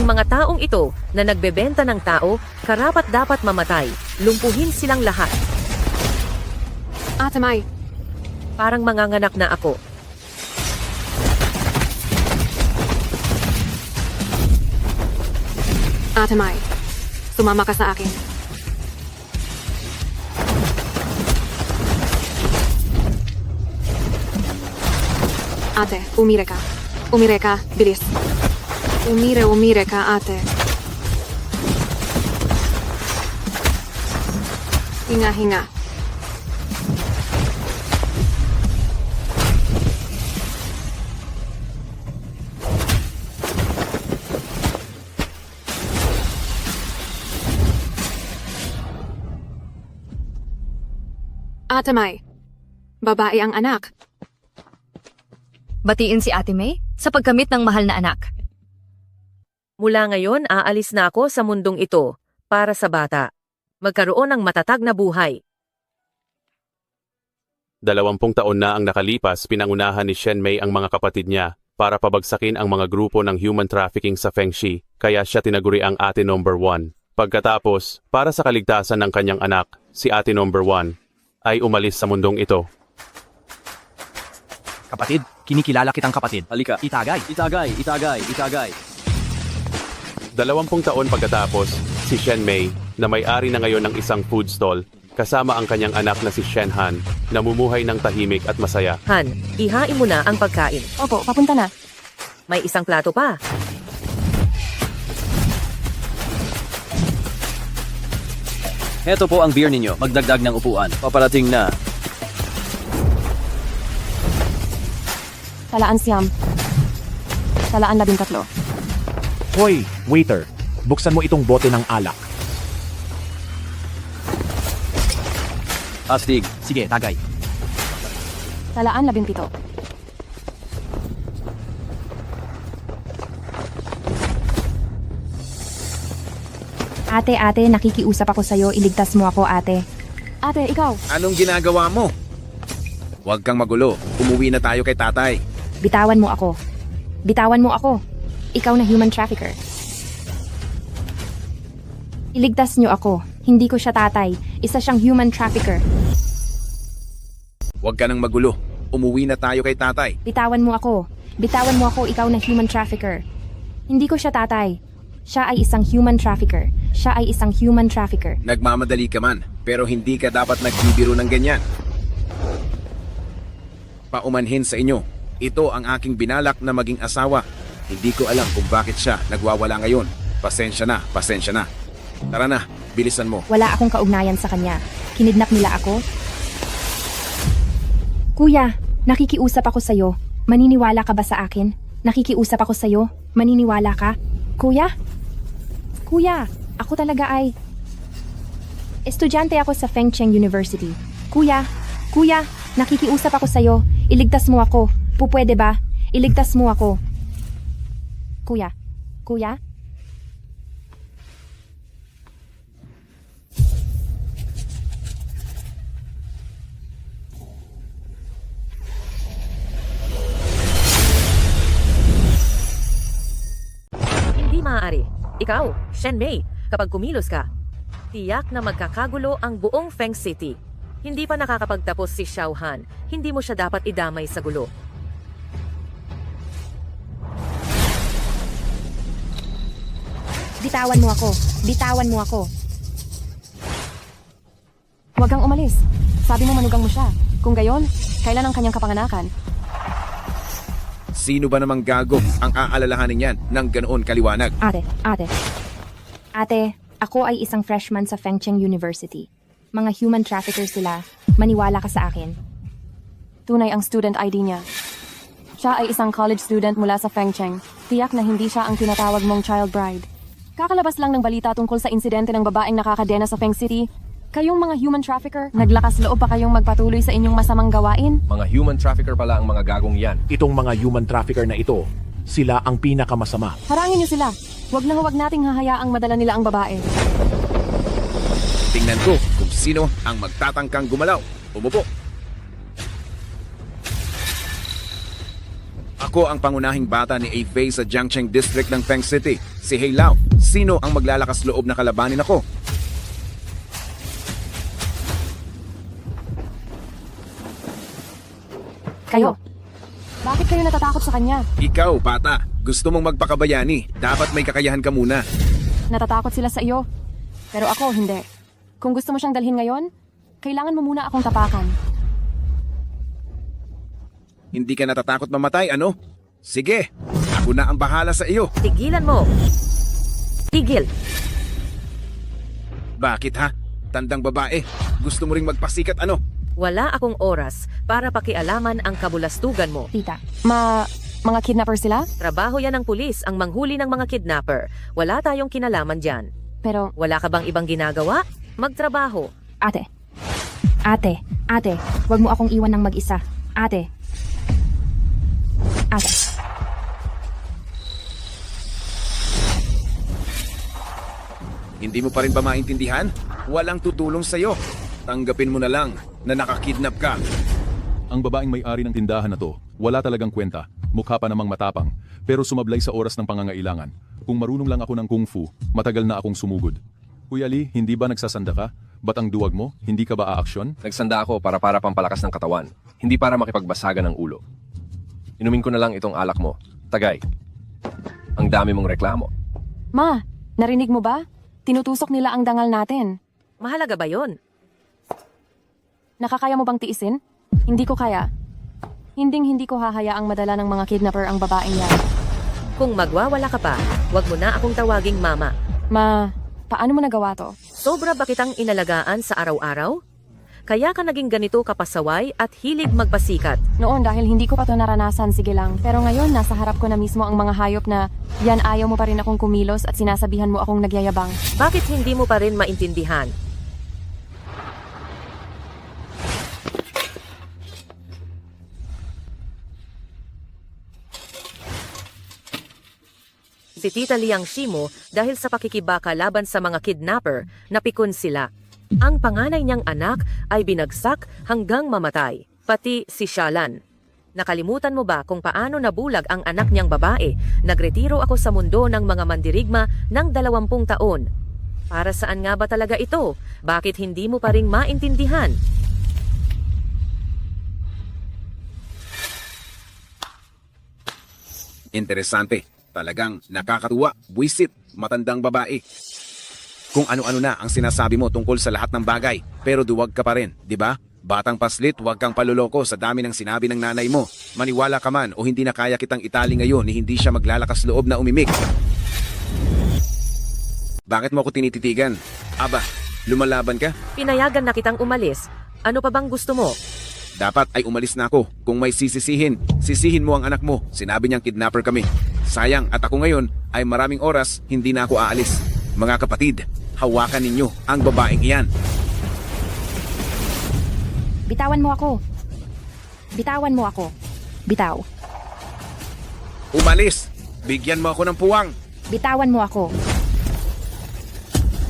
Ang mga taong ito na nagbebenta ng tao, karapat-dapat mamatay. Lumpuhin silang lahat. Ate Mai, Parang manganganak na ako. Ate Mai, sumama ka sa akin. Ate, umire ka. Umire ka, bilis. Umire ka, ate. Hinga. Ate Mai, babae ang anak. Batiin si Ate May sa pagkamit ng mahal na anak. Mula ngayon, aalis na ako sa mundong ito para sa bata. Magkaroon ng matatag na buhay. 20 taon na ang nakalipas, pinangunahan ni Shen Mei ang mga kapatid niya para pabagsakin ang mga grupo ng human trafficking sa Fengxi, kaya siya tinaguri ang Ate Number 1. Pagkatapos, para sa kaligtasan ng kanyang anak, si Ate Number 1 ay umalis sa mundong ito. Kapatid, kinikilala kitang kapatid. Halika. Itagay. 20 taon pagkatapos, si Shen Mei, na may-ari na ngayon ng isang food stall, kasama ang kanyang anak na si Shen Han, namumuhay ng tahimik at masaya. Han, ihain mo na ang pagkain. Opo, papunta na. May isang plato pa. Heto po ang beer ninyo. Magdagdag ng upuan. Paparating na. Talaan siyam. Talaan 13. Hoy, waiter. Buksan mo itong bote ng alak. Astig. Sige, tagay. Talaan 17. Ate, nakikiusap ako sa'yo. Iligtas mo ako, ate. Ate, ikaw. Anong ginagawa mo? Huwag kang magulo. Umuwi na tayo kay tatay. Bitawan mo ako. Bitawan mo ako. Ikaw na human trafficker. Iligtas niyo ako. Hindi ko siya tatay. Isa siyang human trafficker. Huwag ka nang magulo. Umuwi na tayo kay tatay. Bitawan mo ako. Bitawan mo ako. Ikaw na human trafficker. Hindi ko siya tatay. Siya ay isang human trafficker. Siya ay isang human trafficker. Nagmamadali ka man, pero hindi ka dapat nagbibiro ng ganyan. Paumanhin sa inyo. Ito ang aking binalak na maging asawa. Hindi ko alam kung bakit siya nagwawala ngayon. Pasensya na. Tara na, bilisan mo. Wala akong kaugnayan sa kanya. Kinidnap nila ako. Kuya, nakikiusap ako sa'yo. Maniniwala ka ba sa akin? Nakikiusap ako sa'yo. Maniniwala ka? Kuya? Kuya, ako talaga ay... Estudyante ako sa Fengcheng University. Kuya, nakikiusap ako sa'yo. Iligtas mo ako. Pupwede ba? Iligtas mo ako. Kuya? Hindi maaari. Ikaw, Shen Mei, kapag kumilos ka, tiyak na magkakagulo ang buong Feng City. Hindi pa nakakapagtapos si Xiao Han. Hindi mo siya dapat idamay sa gulo. Bitawan mo ako. Bitawan mo ako. Huwag kang umalis. Sabi mo manugang mo siya. Kung gayon, kailan ang kanyang kapanganakan? Sino ba namang gago ang aalalahanin yan ng ganoon kaliwanag? Ate, ako ay isang freshman sa Fengcheng University. Mga human traffickers sila. Maniwala ka sa akin. Tunay ang student ID niya. Siya ay isang college student mula sa Fengcheng. Tiyak na hindi siya ang tinatawag mong child bride. Kakalabas lang ng balita tungkol sa insidente ng babaeng nakakadena sa Feng City. Kayong mga human trafficker, naglakas loob pa kayong magpatuloy sa inyong masamang gawain? Mga human trafficker pala ang mga gagong yan. Itong mga human trafficker na ito, sila ang pinakamasama. Harangin niyo sila. Huwag nating hahayaang madala nila ang babae. Tingnan ko kung sino ang magtatangkang gumalaw. Umupo. Ako Ako ang pangunahing bata ni A-Fei sa Jiangcheng District ng Feng City, si Hei Lao. Sino ang maglalakas loob na kalabanin ako? Kayo. Bakit kayo natatakot sa kanya? Ikaw, bata. Gusto mong magpakabayani. Dapat may kakayahan ka muna. Natatakot sila sa iyo. Pero ako, hindi. Kung gusto mo siyang dalhin ngayon, kailangan mo muna akong tapakan. Hindi ka natatakot mamatay, ano? Sige, ako na ang bahala sa iyo. Tigilan mo! Tigil! Bakit ha? Tandang babae. Gusto mo ring magpasikat, ano? Wala akong oras para pakialaman ang kabulastugan mo. Tita, Mga kidnapper sila? Trabaho yan ng pulis ang manghuli ng mga kidnapper. Wala tayong kinalaman dyan. Pero, Wala ka bang ibang ginagawa? Magtrabaho. ate. Ate, wag mo akong iwan ng mag-isa. Ate. Hindi mo pa rin ba maintindihan? Walang tutulong sa'yo. Tanggapin mo na lang na nakakidnap ka. Ang babaeng may-ari ng tindahan na to, wala talagang kwenta. Mukha pa namang matapang, pero sumablay sa oras ng pangangailangan. Kung marunong lang ako ng kung fu, matagal na akong sumugod. Kuya Lee, hindi ba nagsasanda ka? Ba't ang duwag mo? Hindi ka ba aaksyon? Nagsanda ako para pampalakas ng katawan, hindi para makipagbasagan ng ulo. Inumin ko na lang itong alak mo. Tagay. Ang dami mong reklamo. Ma, narinig mo ba? Tinutusok nila ang dangal natin. Mahalaga ba yon? Nakakaya mo bang tiisin? Hindi ko kaya. Hindi ko hahayaang madala ng mga kidnapper ang babaeng yan. Kung magwawala ka pa, wag mo na akong tawaging mama. Ma, paano mo nagawa to? Sobra ba kitang inalagaan sa araw-araw? Kaya ka naging ganito kapasaway at hilig magpasikat. Noon dahil hindi ko pa to naranasan, sige lang. Pero ngayon, nasa harap ko na mismo ang mga hayop na yan ayaw mo pa rin akong kumilos at sinasabihan mo akong nagyayabang. Bakit hindi mo pa rin maintindihan? Si Tita Liang Shimo dahil sa pakikibaka laban sa mga kidnapper, napikon sila. Ang panganay niyang anak ay binagsak hanggang mamatay, pati si Shalan. Nakalimutan mo ba kung paano nabulag ang anak niyang babae? Nagretiro ako sa mundo ng mga mandirigma ng 20 taon. Para saan nga ba talaga ito? Bakit hindi mo pa ring maintindihan? Interesante. Talagang nakakatuwa, buwisit, matandang babae. Kung ano-ano na ang sinasabi mo tungkol sa lahat ng bagay, pero duwag ka pa rin, di ba? Batang paslit, huwag kang paluloko sa dami ng sinabi ng nanay mo. Maniwala ka man o hindi na kaya kitang itali ngayon ni hindi siya maglalakas loob na umimik. Bakit mo ako tinititigan? Aba, lumalaban ka? Pinayagan na kitang umalis. Ano pa bang gusto mo? Dapat ay umalis na ako. Kung may sisihin mo ang anak mo. Sinabi niyang kidnapper kami. Sayang at ako ngayon ay maraming oras hindi na ako aalis. Mga kapatid, hawakan ninyo ang babaeng iyan. Bitawan mo ako. Bitawan mo ako. Bitaw. Umalis! Bigyan mo ako ng puwang. Bitawan mo ako.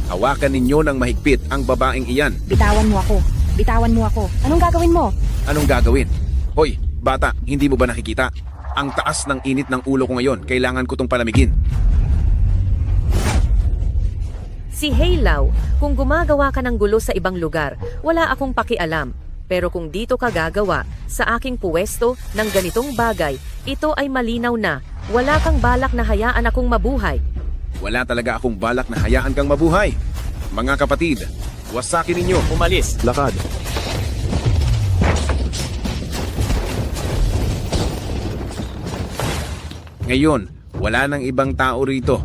Hawakan ninyo ng mahigpit ang babaeng iyan. Bitawan mo ako. Bitawan mo ako. Anong gagawin mo? Anong gagawin? Hoy, bata, hindi mo ba nakikita? Ang taas ng init ng ulo ko ngayon. Kailangan ko tong palamigin. Si Hei Lao, kung gumagawa ka ng gulo sa ibang lugar, wala akong pakialam. Pero kung dito ka gagawa sa aking puwesto ng ganitong bagay, ito ay malinaw na wala kang balak na hayaan akong mabuhay. Wala talaga akong balak na hayaan kang mabuhay. Mga kapatid, wasakin ninyo. Umalis! Lakad. Ngayon, wala nang ibang tao rito.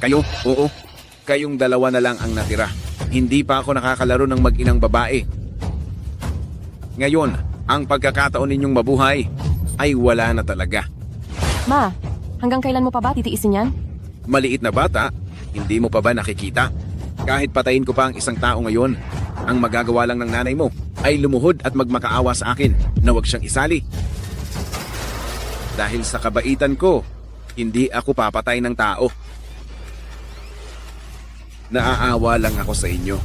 Kayo, oo. Kayong dalawa na lang ang natira. Hindi pa ako nakakalaro ng mag-inang babae. Ngayon, ang pagkakataon ninyong mabuhay ay wala na talaga. Ma, hanggang kailan mo pa ba titiisin yan? Maliit na bata, hindi mo pa ba nakikita? Kahit patayin ko pa ang isang tao ngayon, ang magagawa lang ng nanay mo ay lumuhod at magmakaawa sa akin na huwag siyang isali. Dahil sa kabaitan ko, hindi ako papatay ng tao. Naaawa lang ako sa inyo.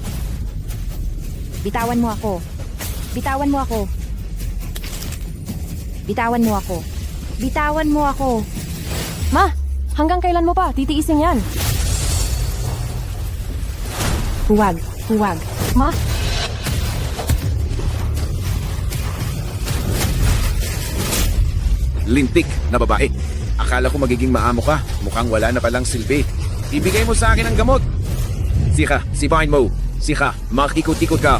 Bitawan mo ako. Bitawan mo ako. Bitawan mo ako. Bitawan mo ako. Ma, hanggang kailan mo pa titiisin yan? Huwag, huwag. Ma, Lintik na babae. Akala ko magiging maamo ka. Mukhang wala na palang silbi. Ibigay mo sa akin ang gamot. Sika, sipahin mo. Sika, makikot-ikot ka.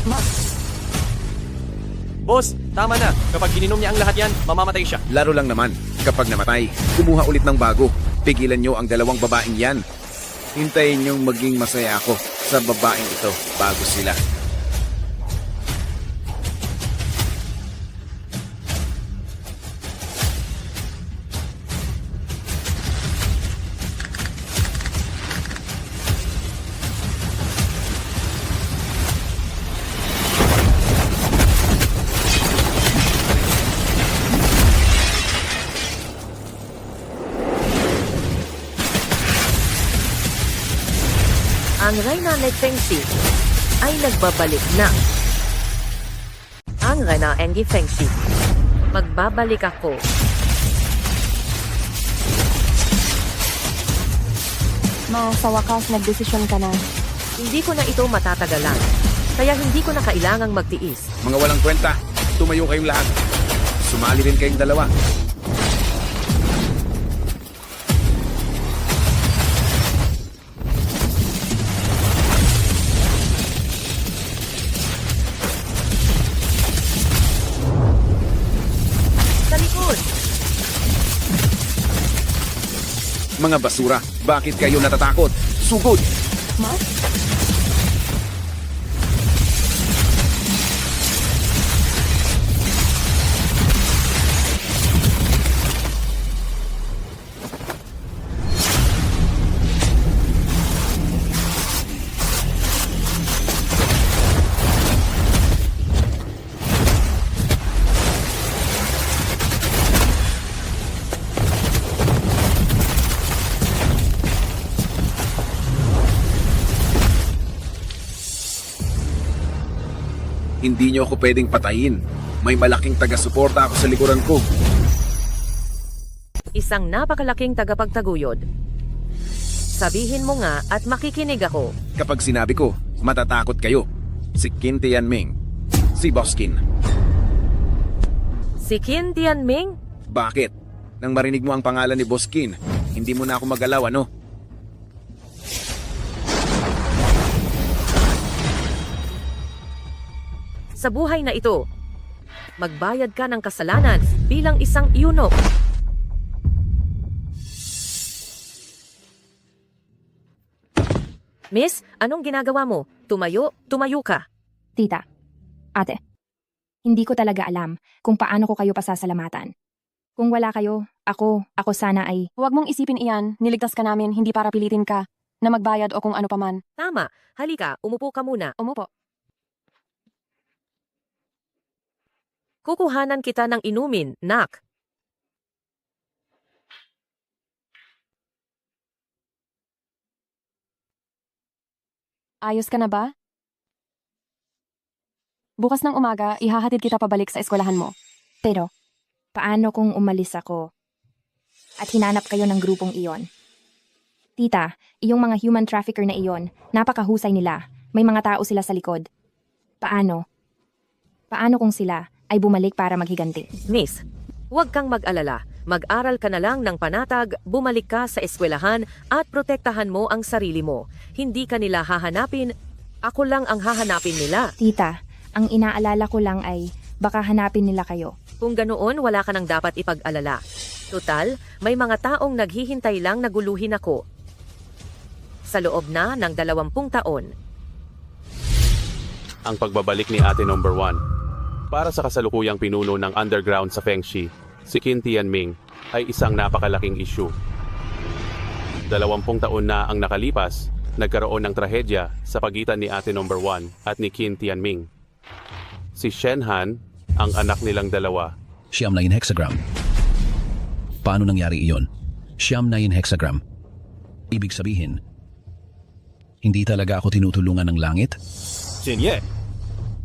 Boss, tama na. Kapag gininom niya ang lahat yan, mamamatay siya. Laro lang naman. Kapag namatay, kumuha ulit ng bago. Pigilan nyo ang dalawang babaeng yan. Hintayin nyong maging masaya ako sa babaeng ito bago sila. Ang Reyna ni Fengxi ay nagbabalik na. Ang Reyna Engi Fengxi. Magbabalik ako. ma, sa wakas nagdesisyon ka na. Hindi ko na ito matatagalan. Kaya hindi ko na kailangang magtiis. Mga walang kwenta, tumayo kayong lahat. Sumali rin kayong dalawa. Sa likod! Mga basura, bakit kayo natatakot? Sugod! Ma? Hindi nyo ako pwedeng patayin. May malaking taga-suporta ako sa likuran ko. Isang napakalaking tagapagtaguyod. Sabihin mo nga at makikinig ako. Kapag sinabi ko, matatakot kayo. Si Qin Tianming. Si Boskin. Si Qin Tianming? Bakit? Nang marinig mo ang pangalan ni Boskin, hindi mo na ako magalaw, ano? Sa buhay na ito, magbayad ka ng kasalanan bilang isang eunuch. Miss, anong ginagawa mo? Tumayo ka. Tita, ate, hindi ko talaga alam kung paano ko kayo pasasalamatan. Kung wala kayo, ako sana ay... Huwag mong isipin iyan, niligtas ka namin, hindi para pilitin ka na magbayad o kung ano paman. Tama, halika, umupo ka muna. Umupo. Kukuhanan kita ng inumin, nak. Ayos ka na ba? Bukas ng umaga, ihahatid kita pabalik sa eskwelahan mo. Pero, paano kung umalis ako at hinanap kayo ng grupong iyon? Tita, iyong mga human trafficker na iyon, napakahusay nila. May mga tao sila sa likod. Paano? Paano kung sila ay bumalik para maghiganti? Miss, huwag kang mag-alala. Mag-aral ka na lang ng panatag, bumalik ka sa eskwelahan at protektahan mo ang sarili mo. Hindi ka nila hahanapin, ako lang ang hahanapin nila. Tita, ang inaalala ko lang ay baka hanapin nila kayo. Kung ganoon, wala ka nang dapat ipag-alala. Tutal, may mga taong naghihintay lang na guluhin ako. Sa loob na ng 20 taon. Ang pagbabalik ni Ate Number 1. Para sa kasalukuyang pinuno ng underground sa Fengxi, si Qin Tianming ay isang napakalaking issue. 20 taon na ang nakalipas, nagkaroon ng trahedya sa pagitan ni Ate Number 1 at ni Qin Tianming. Si Shen Han, ang anak nilang dalawa. Siyam na hexagram. Paano nangyari iyon? Siyam na hexagram. Ibig sabihin, hindi talaga ako tinutulungan ng langit? Xinye,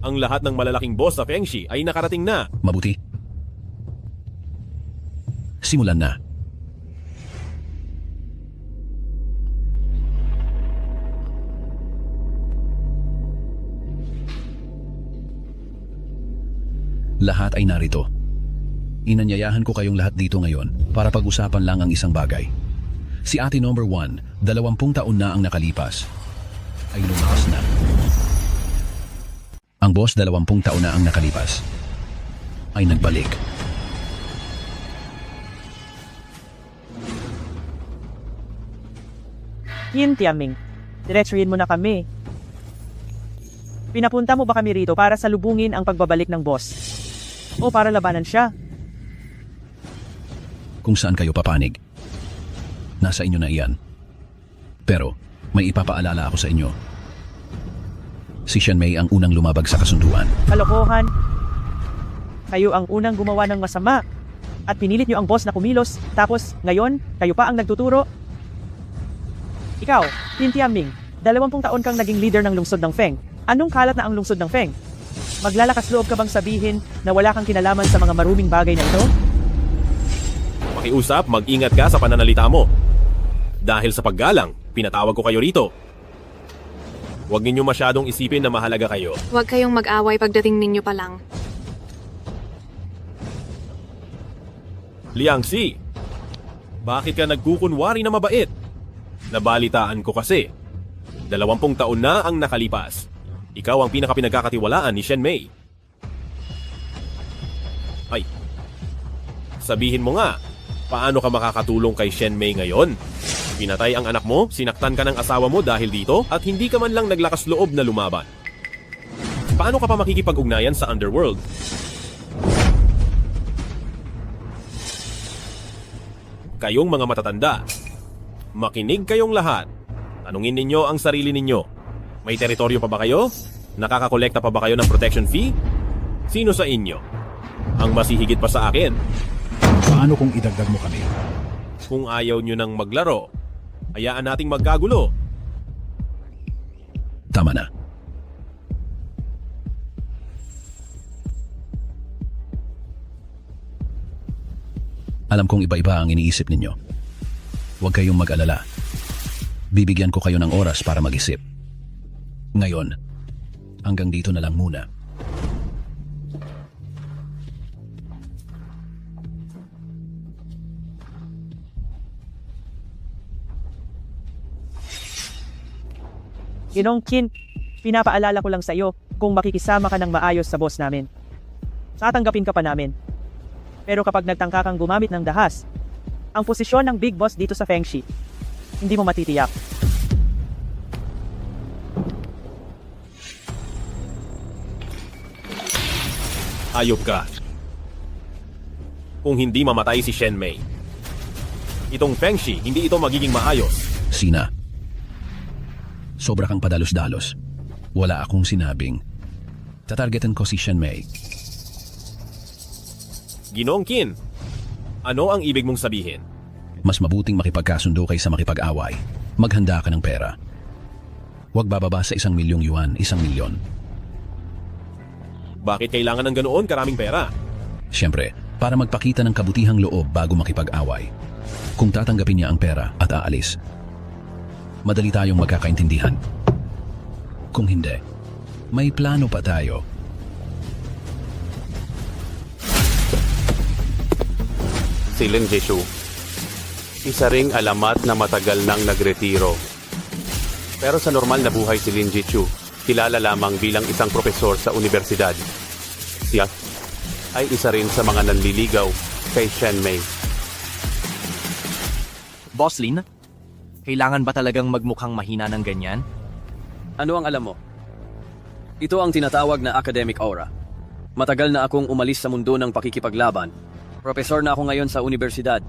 ang lahat ng malalaking boss sa Fengxi ay nakarating na. Mabuti. Simulan na. Lahat ay narito. Inanyayahan ko kayong lahat dito ngayon para pag-usapan lang ang isang bagay. Si ate number 1, 20 taon na ang nakalipas, ay lumakas na. Ang boss 20 taon na ang nakalipas, ay nagbalik. Yin Tiaming, diretsuhin mo na kami. Pinapunta mo ba kami rito para salubungin ang pagbabalik ng boss? O para labanan siya? Kung saan kayo papanig, nasa inyo na iyan. Pero may ipapaalala ako sa inyo. Si Shen Mei ang unang lumabag sa kasunduan. Kalokohan. Kayo ang unang gumawa ng masama. At pinilit niyo ang boss na kumilos. Tapos, ngayon, kayo pa ang nagtuturo. Ikaw, Yin Tiaming, 20 taon kang naging leader ng lungsod ng Feng. Anong kalat na ang lungsod ng Feng? Maglalakas loob ka bang sabihin na wala kang kinalaman sa mga maruming bagay na ito? Makiusap, mag-ingat ka sa pananalita mo. Dahil sa paggalang, pinatawag ko kayo rito. Huwag ninyo masyadong isipin na mahalaga kayo. Huwag kayong mag-away pagdating ninyo pa lang. Liang Si, bakit ka nagkukunwari na mabait? Nabalitaan ko kasi, 20 taon na ang nakalipas. Ikaw ang pinakapinagkakatiwalaan ni Shen Mei. Ay, sabihin mo nga, paano ka makakatulong kay Shen Mei ngayon? Pinatay ang anak mo, sinaktan ka ng asawa mo dahil dito, at hindi ka man lang naglakas loob na lumaban. Paano ka pa makikipag-ugnayan sa underworld? Kayong mga matatanda, makinig kayong lahat. Tanungin ninyo ang sarili ninyo. May teritoryo pa ba kayo? Nakakakolekta pa ba kayo ng protection fee? Sino sa inyo ang masihigit pa sa akin? Paano kung idagdag mo kami? Kung ayaw nyo nang maglaro, hayaan nating magkagulo. Tama na. Alam kong iba-iba ang iniisip ninyo. Huwag kayong mag-alala. Bibigyan ko kayo ng oras para mag-isip. Ngayon, hanggang dito na lang muna. Ginong Qin, pinapaalala ko lang sa iyo kung makikisama ka ng maayos sa boss namin. Tatanggapin ka pa namin. Pero kapag nagtangka kang gumamit ng dahas, ang posisyon ng big boss dito sa Fengshi, hindi mo matitiyak. Ayop ka. Kung hindi mamatay si Shen Mei, itong Fengshi, hindi ito magiging maayos. Sina, sobra kang padalos-dalos. Wala akong sinabing tatargetan ko si Shen Mei. Ginong Qin, ano ang ibig mong sabihin? Mas mabuting makipagkasundo kaysa makipag-away. Maghanda ka ng pera. Huwag bababa sa 1 milyong yuan, 1 milyon. Bakit kailangan ng ganoon karaming pera? Siyempre, para magpakita ng kabutihang loob bago makipag-away. Kung tatanggapin niya ang pera at aalis, madali tayong magkakaintindihan. Kung hindi, may plano pa tayo. Si Lin Jishu, isa ring alamat na matagal nang nagretiro. Pero sa normal na buhay si Lin Jishu, kilala lamang bilang isang propesor sa universidad. Siya ay isa rin sa mga nanliligaw kay Shen Mei. Boss Lin, kailangan ba talagang magmukhang mahina ng ganyan? Ano ang alam mo? Ito ang tinatawag na academic aura. Matagal na akong umalis sa mundo ng pakikipaglaban. Profesor na ako ngayon sa universidad.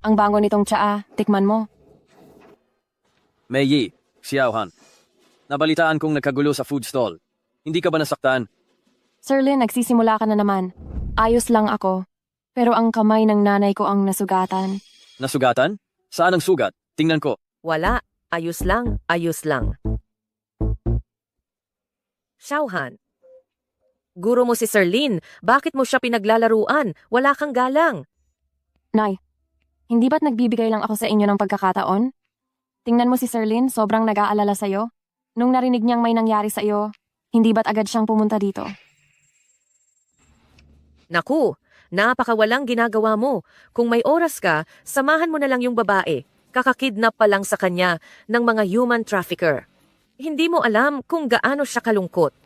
Ang bango nitong tsaa, tikman mo. Mei Yi, Xiaohan. Nabalitaan kong nagkagulo sa food stall. Hindi ka ba nasaktan? Sir Lin, nagsisimula ka na naman. Ayos lang ako. Pero ang kamay ng nanay ko ang nasugatan. Nasugatan? Saan ang sugat? Tingnan ko. Wala. Ayos lang. Ayos lang. Xiaohan. Guro mo si Serlin, bakit mo siya pinaglalaruan? Wala kang galang. Nay, hindi ba't nagbibigay lang ako sa inyo ng pagkakataon? Tingnan mo si Serlin, sobrang nag-aalala sa'yo. Nung narinig niyang may nangyari sa iyo, hindi ba't agad siyang pumunta dito? Naku, napakawalang ginagawa mo. Kung may oras ka, samahan mo na lang yung babae. Kakakidnap pa lang sa kanya ng mga human trafficker. Hindi mo alam kung gaano siya kalungkot.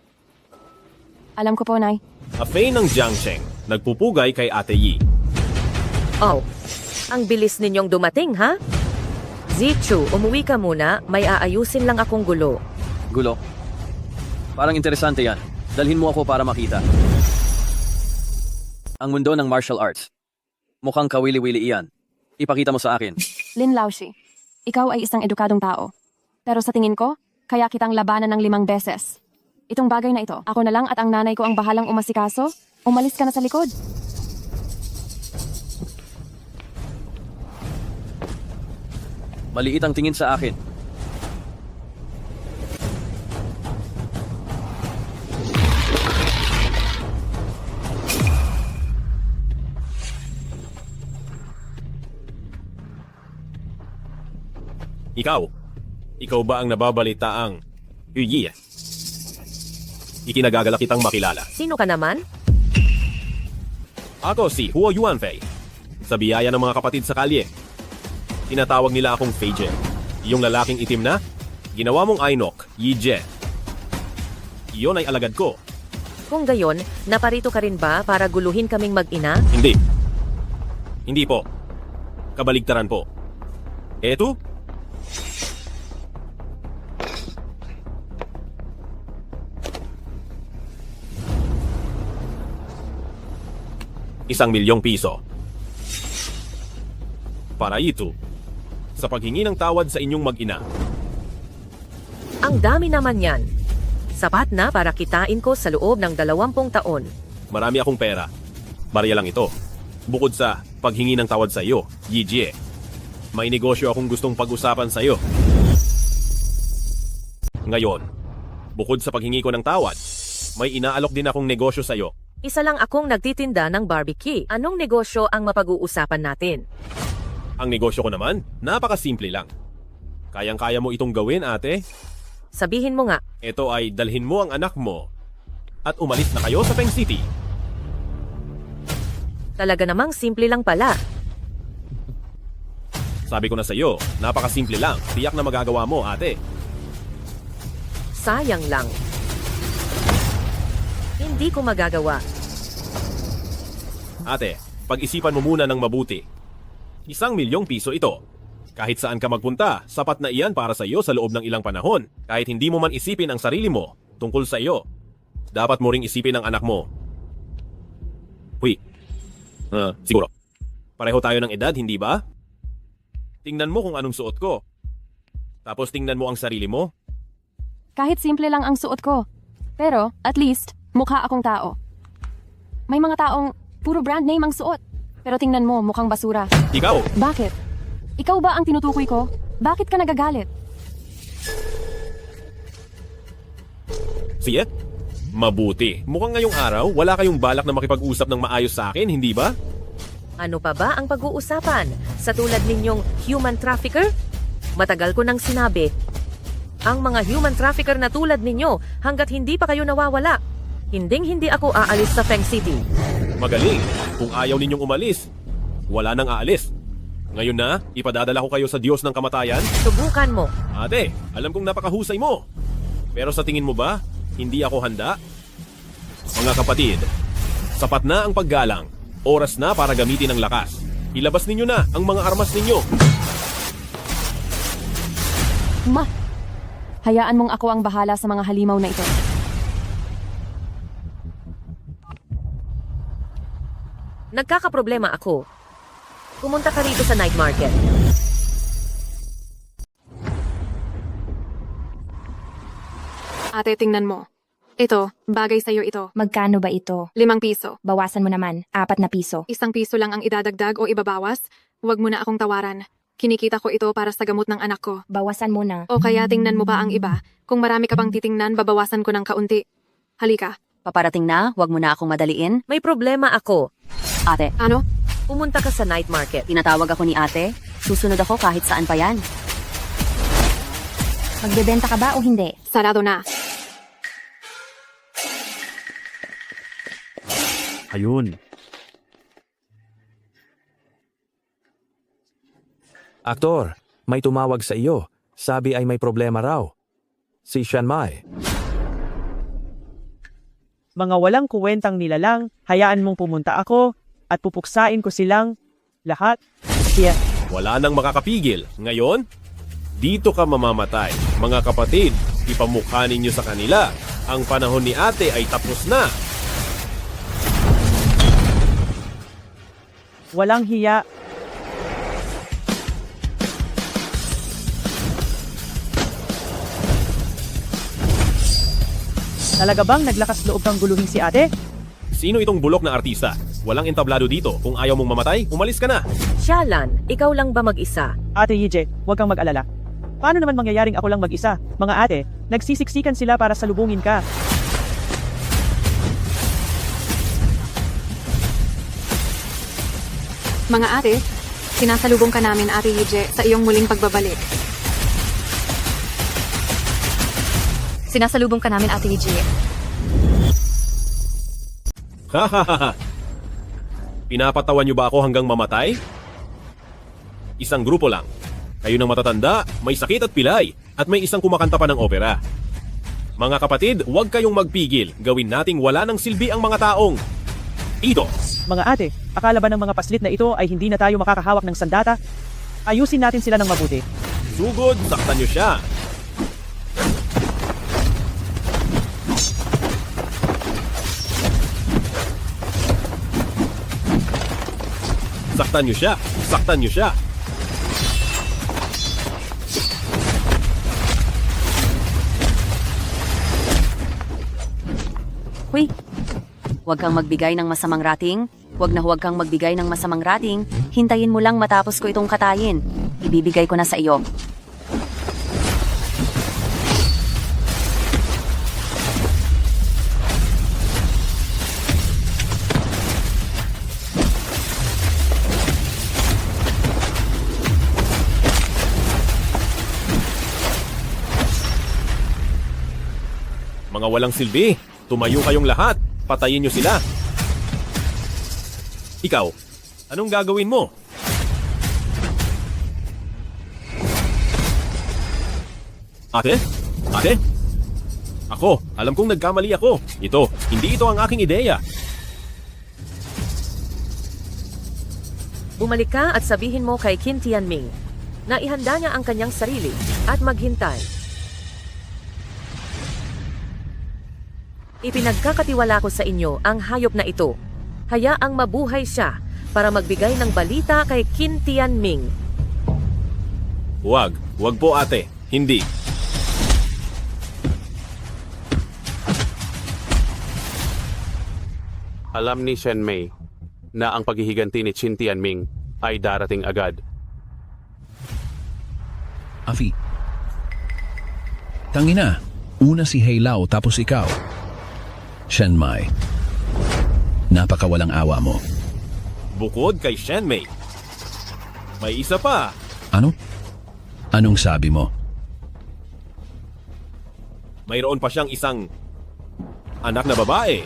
Alam ko po, Nay. Afei ng Jiangsheng, nagpupugay kay Ate Yi. Oh, ang bilis ninyong dumating, ha? Zichu, umuwi ka muna, may aayusin lang akong gulo. Gulo. Parang interesante yan. Dalhin mo ako para makita. Ang mundo ng martial arts. Mukhang kawili-wili iyan. Ipakita mo sa akin. Lin Laoshi, ikaw ay isang edukadong tao. Pero sa tingin ko, kaya kitang labanan ng 5 beses. Itong bagay na ito, ako na lang at ang nanay ko ang bahalang umasikaso. Umalis ka na sa likod. Maliit ang tingin sa akin. Ikaw ba ang nababalitaang Yi? Ikinagagala kitang makilala. Sino ka naman? Ako si Huo Yuanfei. Sa biyaya ng mga kapatid sa kalye. Tinatawag nila akong Fei Jie. Yung lalaking itim na, ginawa mong Ainok, Yi Jie. Iyon ay alagad ko. Kung gayon, naparito ka rin ba para guluhin kaming mag-ina? Hindi. Hindi po. Kabaligtaran po. Eto? ₱1,000,000. Para ito, sa paghingi ng tawad sa inyong mag-ina. Ang dami naman yan. Sapat na para kitain ko sa loob ng 20 taon. Marami akong pera. Barya lang ito. Bukod sa paghingi ng tawad sa iyo, Yi Jie, may negosyo akong gustong pag-usapan sa iyo. Ngayon, bukod sa paghingi ko ng tawad, may inaalok din akong negosyo sa iyo. Isa lang akong nagtitinda ng barbecue. Anong negosyo ang mapag-uusapan natin? Ang negosyo ko naman, napakasimple lang. Kayang-kaya mo itong gawin, ate. Sabihin mo nga. Ito ay dalhin mo ang anak mo at umalis na kayo sa Feng City. Talaga namang simple lang pala. Sabi ko na sa iyo, napakasimple lang. Tiyak na magagawa mo, ate. Sayang lang. Hindi ko magagawa. Ate, pag-isipan mo muna ng mabuti. ₱1,000,000 ito. Kahit saan ka magpunta, sapat na iyan para sa iyo sa loob ng ilang panahon. Kahit hindi mo man isipin ang sarili mo tungkol sa iyo, dapat mo ring isipin ang anak mo. Huy. Siguro. Pareho tayo ng edad, hindi ba? Tingnan mo kung anong suot ko. Tapos tingnan mo ang sarili mo. Kahit simple lang ang suot ko. Pero, at least, mukha akong tao. May mga taong puro brand name ang suot. Pero tingnan mo, mukhang basura. Ikaw! Bakit? Ikaw ba ang tinutukoy ko? Bakit ka nagagalit? Sige. Mabuti. Mukhang ngayong araw, wala kayong balak na makipag-usap ng maayos sa akin, hindi ba? Ano pa ba ang pag-uusapan? Sa tulad ninyong human trafficker? Matagal ko nang sinabi. Ang mga human trafficker na tulad ninyo, hanggat hindi pa kayo nawawala, hindi ako aalis sa Feng City. Magaling. Kung ayaw ninyong umalis, wala nang aalis. Ngayon na, ipadadala ko kayo sa Diyos ng kamatayan. Subukan mo. Ate, alam kong napakahusay mo. Pero sa tingin mo ba, hindi ako handa? Mga kapatid, sapat na ang paggalang. Oras na para gamitin ang lakas. Ilabas ninyo na ang mga armas ninyo. Hayaan mong ako ang bahala sa mga halimaw na ito. Nagkakaproblema ako. Pumunta ka rito sa night market. Ate, tingnan mo. Ito, bagay sa'yo ito. Magkano ba ito? ₱5. Bawasan mo naman, 4 na piso. ₱1 lang ang idadagdag o ibabawas. Huwag mo na akong tawaran. Kinikita ko ito para sa gamot ng anak ko. Bawasan mo na. O kaya tingnan mo pa ang iba. Kung marami ka pang titingnan, babawasan ko ng kaunti. Halika. Paparating na, wag mo na akong madaliin. May problema ako. Ate, ano? Pumunta ka sa night market. Tinatawag ako ni ate. Susunod ako kahit saan pa yan. Magbebenta ka ba o hindi? Sarado na. Ayun. Aktor, may tumawag sa iyo. Sabi ay may problema raw. Si Shen Mai. Mga walang kuwentang nilalang, hayaan mong pumunta ako at pupuksain ko silang lahat. Kaya, Wala nang makakapigil. Ngayon, dito ka mamamatay. Mga kapatid, ipamukha ninyo sa kanila. Ang panahon ni ate ay tapos na. walang hiya. Talaga bang naglakas loob kang guluhin si ate? Sino itong bulok na artista? Walang entablado dito. Kung ayaw mong mamatay, umalis ka na. Xialan, ikaw lang ba mag-isa? Ate Yije, huwag kang mag-alala. Paano naman mangyayaring ako lang mag-isa? Mga ate, nagsisiksikan sila para salubungin ka. Mga ate, sinasalubong ka namin, Ate Yije, sa iyong muling pagbabalik. Sinasalubong ka namin, Ate Yiji. Hahaha. Pinapatawan niyo ba ako hanggang mamatay? Isang grupo lang. Kayo ng matatanda, may sakit at pilay, at may isang kumakanta pa ng opera. Mga kapatid, huwag kayong magpigil. Gawin nating wala ng silbi ang mga taong ito. Mga ate, akala ba ng mga paslit na ito ay hindi na tayo makakahawak ng sandata? Ayusin natin sila ng mabuti. Sugod, saktan niyo siya. Saktan niyo siya. Saktan niyo siya. Huy, huwag kang magbigay ng masamang rating. Huwag kang magbigay ng masamang rating. Hintayin mo lang matapos ko itong katayin. Ibibigay ko na sa iyo. Mga walang silbi, tumayo kayong lahat. Patayin niyo sila. Ikaw, anong gagawin mo? Ate? Ate? Ako, alam kong nagkamali ako. Hindi ito ang aking ideya. Bumalik ka at sabihin mo kay Qin Tianming na ihanda niya ang kanyang sarili at maghintay. Ipinagkakatiwala ko sa inyo ang hayop na ito. Hayaang mabuhay siya para magbigay ng balita kay Qin Tianming. Huwag po ate. Hindi. Alam ni Shen Mei na ang paghihiganti ni Qin Tianming ay darating agad. Afi. Tangina, una si Heilao tapos ikaw. Shen Mai. Napakawalang awa mo. Bukod kay Shen Mei, may isa pa. Ano? Anong sabi mo? Mayroon pa siyang isang anak na babae.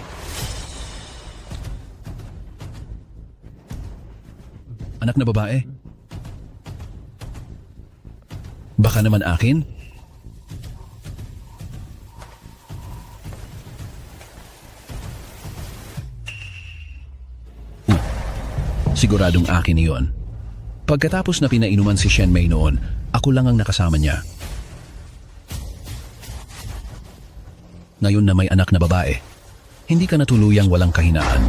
Anak na babae? Baka naman akin? Siguradong akin iyon. Pagkatapos na pinainuman si Shen Mei noon, ako lang ang nakasama niya. Ngayon na may anak na babae, hindi ka na tuluyang walang kahinaan.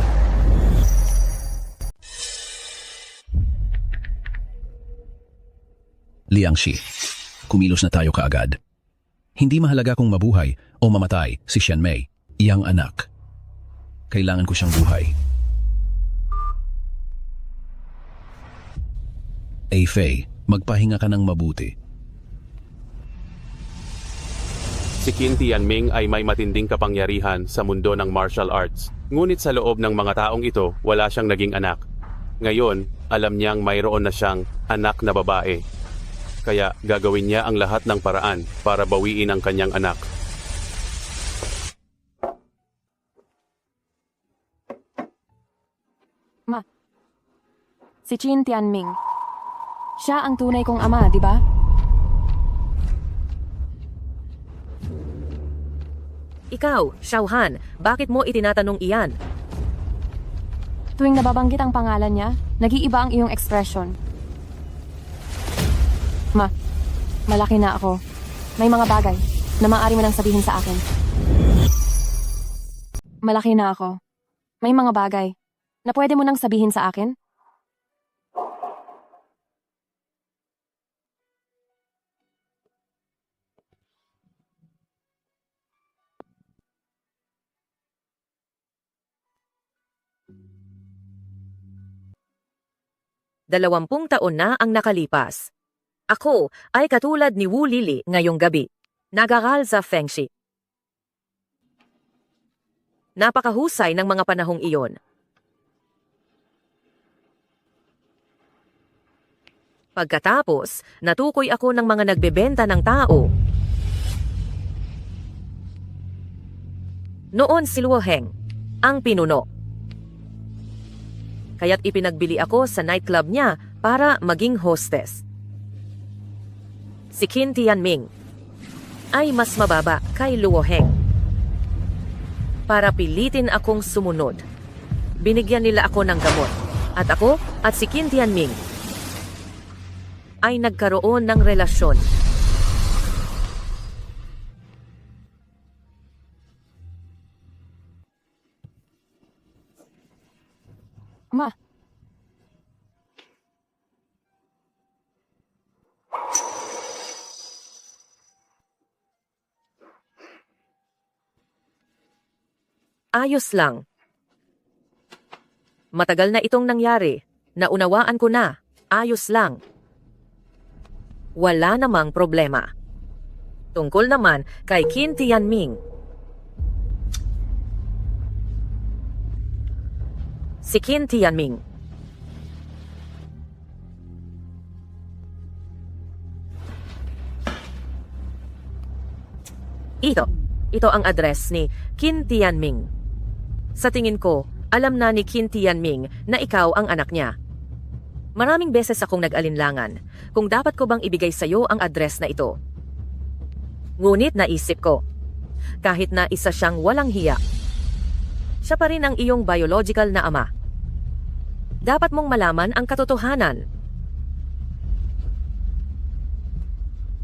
Liangxi, kumilos na tayo kaagad. Hindi mahalaga kung mabuhay o mamatay si Shen Mei, iyang anak. Kailangan ko siyang buhay. Fei, magpahinga ka ng mabuti. Si Qin Tianming ay may matinding kapangyarihan sa mundo ng martial arts. Ngunit sa loob ng mga taong ito, wala siyang naging anak. Ngayon, alam niyang mayroon na siyang anak na babae. Kaya gagawin niya ang lahat ng paraan para bawiin ang kanyang anak. Ma, si Qin Tianming. Siya ang tunay kong ama, di ba? Ikaw, Xiaohan, bakit mo itinatanong iyan? Tuwing nababanggit ang pangalan niya, nag-iiba ang iyong ekspresyon. Ma, malaki na ako. May mga bagay na maaari mo nang sabihin sa akin. Malaki na ako. May mga bagay na pwede mo nang sabihin sa akin? Dalawampung taon na ang nakalipas. Ako ay katulad ni Wu Lili ngayong gabi. Nag-aral sa Fengshi. Napakahusay ng mga panahong iyon. Pagkatapos, natukoy ako ng mga nagbebenta ng tao. Noon si Luo Heng, ang pinuno. Kaya't ipinagbili ako sa nightclub niya para maging hostess. Si Qin Tianming ay mas mababa kay Luo Heng. Para pilitin akong sumunod, binigyan nila ako ng gamot. At ako at si Qin Tianming ay nagkaroon ng relasyon. Ma, ayos lang. Matagal na itong nangyari. Naunawaan ko na. Ayos lang. Wala namang problema. Tungkol naman kay Qin Tianming. Si Qin Tianming. Ito ang address ni Qin Tianming. Sa tingin ko, alam na ni Qin Tianming na ikaw ang anak niya. Maraming beses akong nag-alinlangan kung dapat ko bang ibigay sa'yo ang address na ito. Ngunit naisip ko, kahit na isa siyang walang hiya, siya pa rin ang iyong biological na ama. Dapat mong malaman ang katotohanan.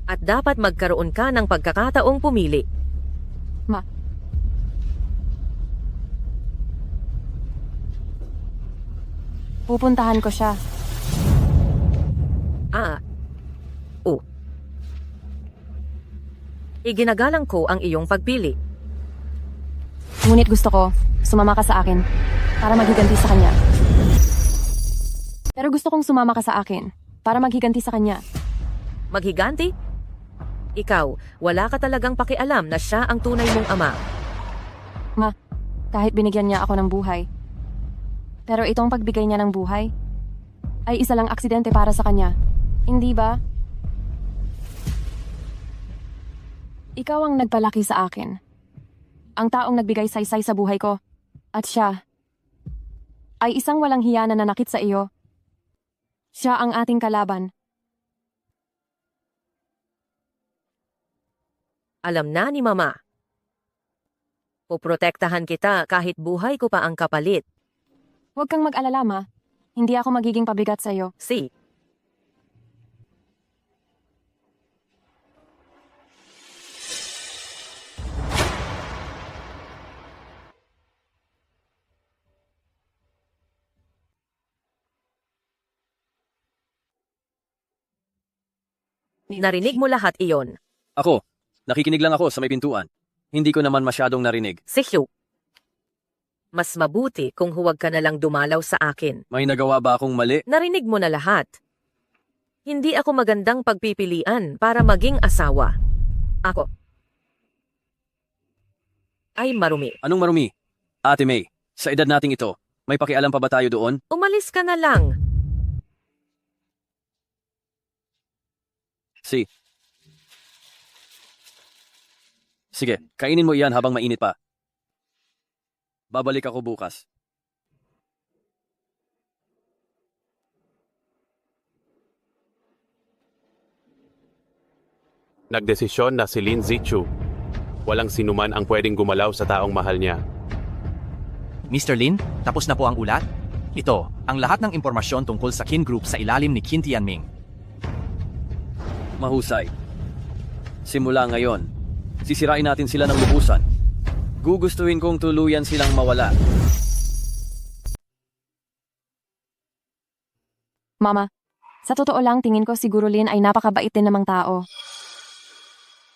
At dapat magkaroon ka ng pagkakataong pumili. Ma. Pupuntahan ko siya. Iginagalang ko ang iyong pagpili. Ngunit gusto ko, sumama ka sa akin para maghiganti sa kanya. Pero gusto kong sumama ka sa akin para maghiganti sa kanya. Maghiganti? Ikaw, wala ka talagang pakialam na siya ang tunay mong ama. Ma, kahit binigyan niya ako ng buhay. Pero itong pagbigay niya ng buhay ay isa lang aksidente para sa kanya. Hindi ba? Ikaw ang nagpalaki sa akin. Ang taong nagbigay saysay sa buhay ko. At siya ay isang walang hiya na nanakit sa iyo. Siya ang ating kalaban. Alam na ni Mama. Poprotektahan kita kahit buhay ko pa ang kapalit. Huwag kang mag-alala, Ma. Hindi ako magiging pabigat sa iyo. Si. Narinig mo lahat iyon. Ako, nakikinig lang ako sa may pintuan. Hindi ko naman masyadong narinig. Si Hugh. Mas mabuti kung huwag ka na lang dumalaw sa akin. May nagawa ba akong mali? Narinig mo na lahat. Hindi ako magandang pagpipilian para maging asawa. Ako. ay marumi. Anong marumi? Ate May, sa edad nating ito, may pakialam pa ba tayo doon? Umalis ka na lang. Sige, kainin mo iyan habang mainit pa. Babalik ako bukas. Nagdesisyon na si Lin Zichu. Walang sinuman ang pwedeng gumalaw sa taong mahal niya. Mr. Lin, tapos na po ang ulat? Ito, ang lahat ng impormasyon tungkol sa Qin Group sa ilalim ni Qin Tianming. Mahusay. Simula ngayon, sisirain natin sila ng lubusan. Gugustuhin kong tuluyan silang mawala. Mama, sa totoo lang tingin ko siguro Lin ay napakabait din namang tao.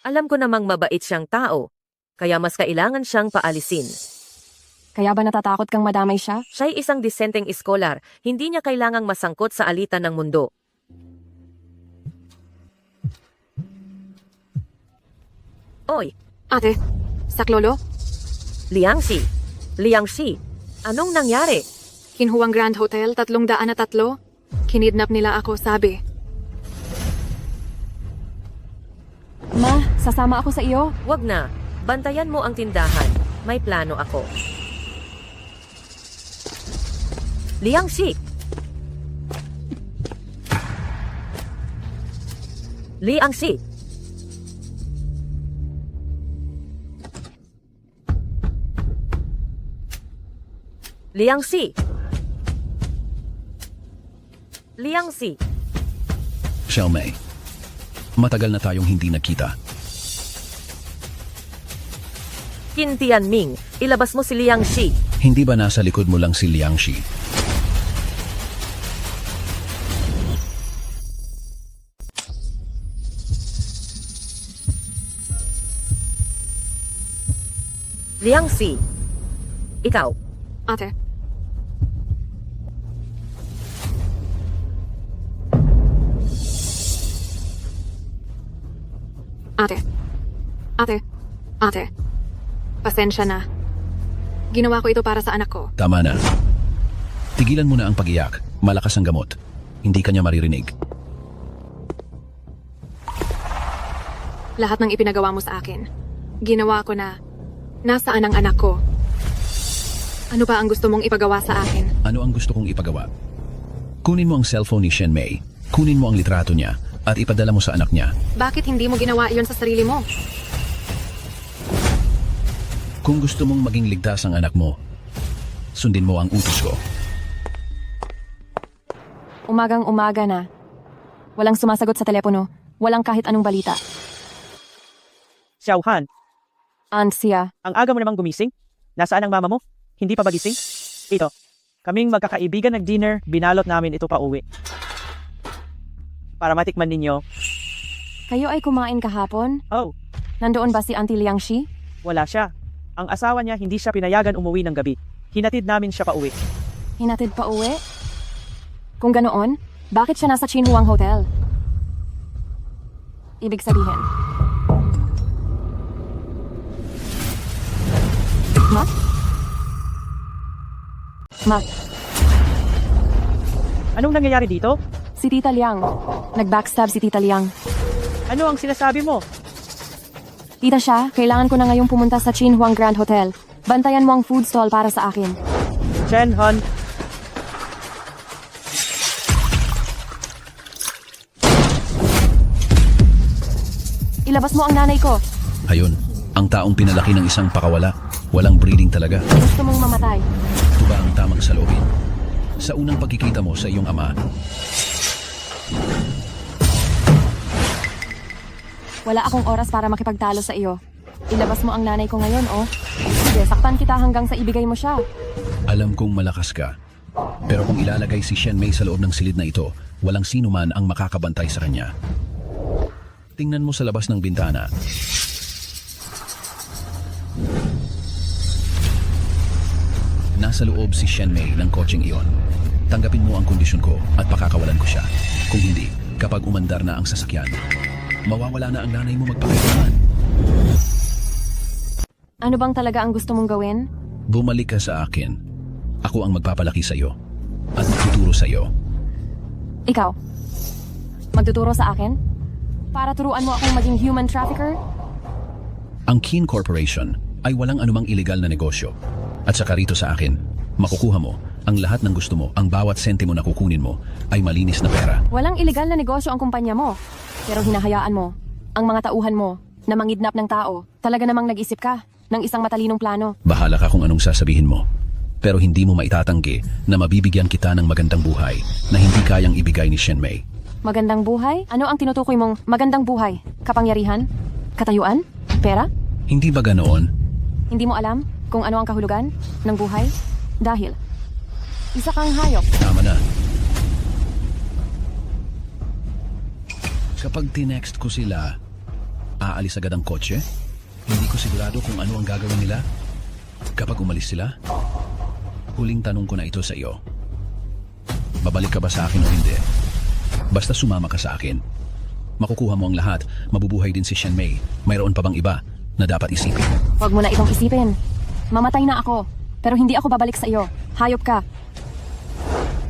Alam ko namang mabait siyang tao, kaya mas kailangan siyang paalisin. Kaya ba natatakot kang madamay siya? Siya'y isang disenteng iskolar, hindi niya kailangang masangkot sa alitan ng mundo. Oy, Ate, saklolo? Liangxi! Liangxi! Anong nangyari? Kinhuang Grand Hotel, 303. Kinidnap nila ako, sabi. Ma, sasama ako sa iyo. Wag na, bantayan mo ang tindahan. May plano ako. Liangxi! Liangxi! Liangxi! Liangxi! Xiaomei, matagal na tayong hindi nakita. Qin Tianming, ilabas mo si Liangxi. Hindi ba nasa likod mo lang si Liangxi? Liangxi! Ikaw, Ate. Ate. Pasensya na. Ginawa ko ito para sa anak ko. Tama na. Tigilan mo na ang pag-iyak. Malakas ang gamot. Hindi kanya maririnig. Lahat ng ipinagawa mo sa akin. Ginawa ko na. Nasaan ang anak ko? Ano ba ang gusto mong ipagawa sa akin? Ano ang gusto kong ipagawa? Kunin mo ang cellphone ni Shen Mei. Kunin mo ang litrato niya at ipadala mo sa anak niya. Bakit hindi mo ginawa iyon sa sarili mo? Kung gusto mong maging ligtas ang anak mo, sundin mo ang utos ko. Umagang-umaga na. Walang sumasagot sa telepono. Walang kahit anong balita. Xiaohan, Siya. ang aga mo namang gumising? Nasaan ang mama mo? Hindi pa ba gising? Ito, kaming magkakaibigan nag-dinner, binalot namin ito pa uwi. Para matikman ninyo. Kayo ay kumain kahapon? Oh, Nandoon ba si Auntie Liangxi? wala siya. Ang asawa niya hindi siya pinayagan umuwi ng gabi. Hinatid namin siya pa uwi. Hinatid pa uwi? Kung ganoon, bakit siya nasa Chinhuang Hotel? Ibig sabihin. Ma? Anong nangyayari dito? Si Tita Liang. Nag-backstab si Tita Liang. Ano ang sinasabi mo? Tita siya, kailangan ko na ngayong pumunta sa Chinhuang Grand Hotel. Bantayan mo ang food stall para sa akin. Chen Han, Ilabas mo ang nanay ko. Ayun, ang taong pinalaki ng isang pakawala. Walang breeding talaga. Gusto mong mamatay. Ito ba ang tamang salubin? Sa unang pagkikita mo sa iyong ama, Wala akong oras para makipagtalo sa iyo. Ilabas mo ang nanay ko ngayon, oh. Sige, saktan kita hanggang sa ibigay mo siya. alam kong malakas ka. Pero kung ilalagay si Shen Mei sa loob ng silid na ito, walang sino man ang makakabantay sa kanya. Tingnan mo sa labas ng bintana. Nasa loob si Shen Mei ng kotseng iyon. Tanggapin mo ang kondisyon ko at pakakawalan ko siya. Kung hindi, kapag umandar na ang sasakyan, mawawala na ang nanay mo magpakailangan. Ano bang talaga ang gusto mong gawin? Bumalik ka sa akin. Ako ang magpapalaki sa iyo at magtuturo sa iyo. Ikaw? Magtuturo sa akin? Para turuan mo akong maging human trafficker? Ang Kin Corporation ay walang anumang ilegal na negosyo. At saka rito sa akin, makukuha mo ang lahat ng gusto mo, ang bawat sentimo na kukunin mo ay malinis na pera. Walang ilegal na negosyo ang kumpanya mo. Pero hinahayaan mo, ang mga tauhan mo, na mangidnap ng tao, talaga namang nag-isip ka ng isang matalinong plano. Bahala ka kung anong sasabihin mo. Pero hindi mo maitatanggi na mabibigyan kita ng magandang buhay na hindi kayang ibigay ni Shenmei. Magandang buhay? Ano ang tinutukoy mong magandang buhay? Kapangyarihan? Katayuan? Pera? Hindi ba ganoon? Hindi mo alam kung ano ang kahulugan ng buhay? Dahil isa kang hayop. Tama na. Kapag tinext ko sila, aalis agad ang kotse? Hindi ko sigurado kung ano ang gagawin nila. Kapag umalis sila, huling tanong ko na ito sa iyo. Babalik ka ba sa akin o hindi? Basta sumama ka sa akin. Makukuha mo ang lahat, mabubuhay din si Shenmei. Mayroon pa bang iba na dapat isipin? Huwag mo na itong isipin. Mamatay na ako, pero hindi ako babalik sa iyo. Hayop ka.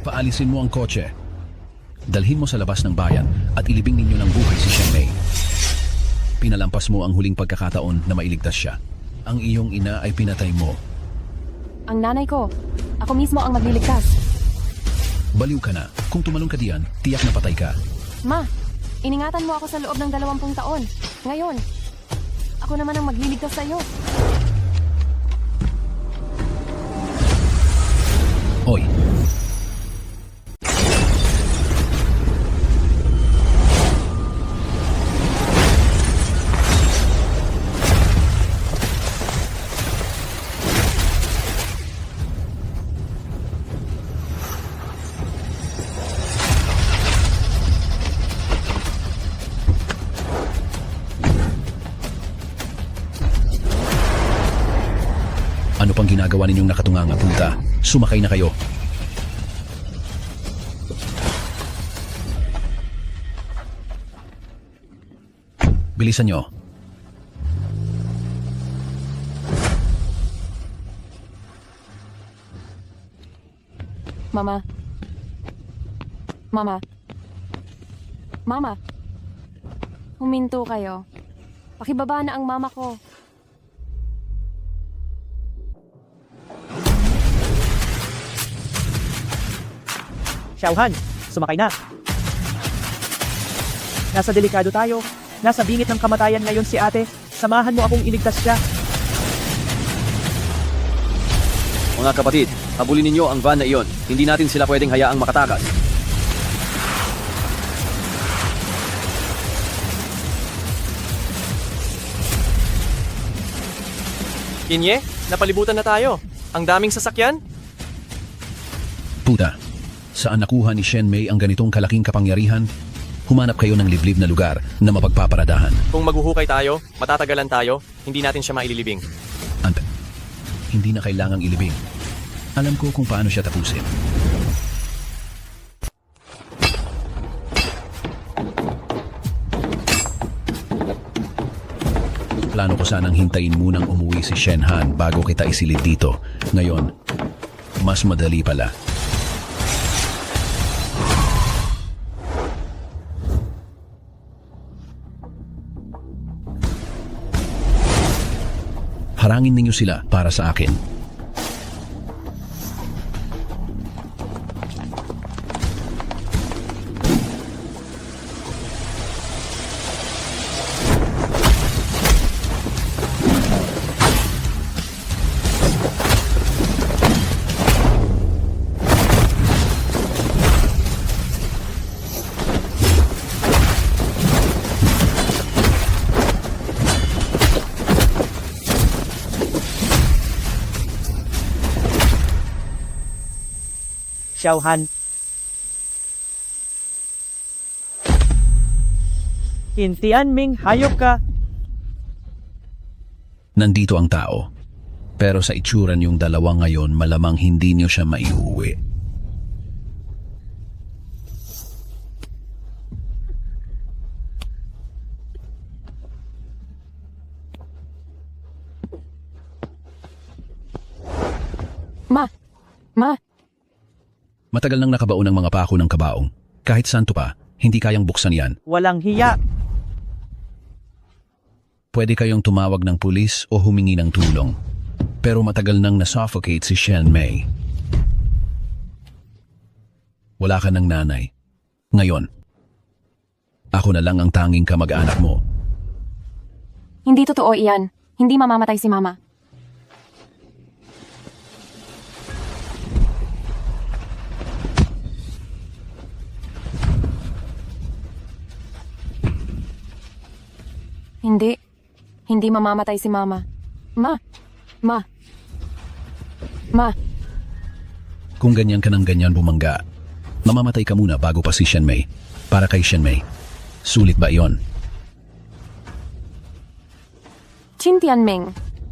Paalisin mo ang kotse. Dalhin mo sa labas ng bayan at ilibing ninyo ng buhay si Shenmei. Pinalampas mo ang huling pagkakataon na mailigtas siya. Ang iyong ina ay pinatay mo. Ang nanay ko, ako mismo ang magliligtas. Baliw ka na. Kung tumalong ka diyan, tiyak na patay ka. Ma, iningatan mo ako sa loob ng 20 taon. Ngayon, ako naman ang magliligtas sa iyo. Hoy, ano pang ginagawa ninyong nakatunganga puta? Sumakay na kayo. Bilisan nyo. Mama. Mama. Mama. Huminto kayo. Pakibaba na ang mama ko. Xiaohan, sumakay na. Nasa delikado tayo. Nasa bingit ng kamatayan ngayon si ate. Samahan mo akong iligtas siya. Mga kapatid, habulin ninyo ang van na iyon. Hindi natin sila pwedeng hayaang makatakas. Kinye, napalibutan na tayo. Ang daming sasakyan. Puta, saan nakuha ni Shenmei ang ganitong kalaking kapangyarihan? Humanap kayo ng liblib na lugar na mapagpaparadahan. Kung maghuhukay tayo, matatagalan tayo, hindi natin siya maililibing. Hindi na kailangang ilibing. Alam ko kung paano siya tapusin. Plano ko sanang hintayin munang umuwi si Shenhan bago kita isilid dito. Ngayon, mas madali pala. Harangin ninyo sila para sa akin. Xiaohan. Tianming, hayop ka. Nandito ang tao. Pero sa itsura niyong dalawa ngayon, malamang hindi niyo siya maiuwi. Ma! Matagal nang nakabaon ang mga pako ng kabaong. Kahit santo pa, hindi kayang buksan yan. Walang hiya. Pwede kayong tumawag ng pulis o humingi ng tulong. Pero matagal nang nasuffocate si Shen Mei. Wala ka ng nanay. Ngayon, ako na lang ang tanging kamag-anak mo. Hindi totoo iyan. Hindi mamamatay si Mama. Hindi. Hindi mamamatay si Mama. Ma! Kung ganyan ka ng ganyan bumangga, mamamatay ka muna bago pa si Shen Mei. Para kay Shen Mei. Sulit ba iyon? Qin Tianming,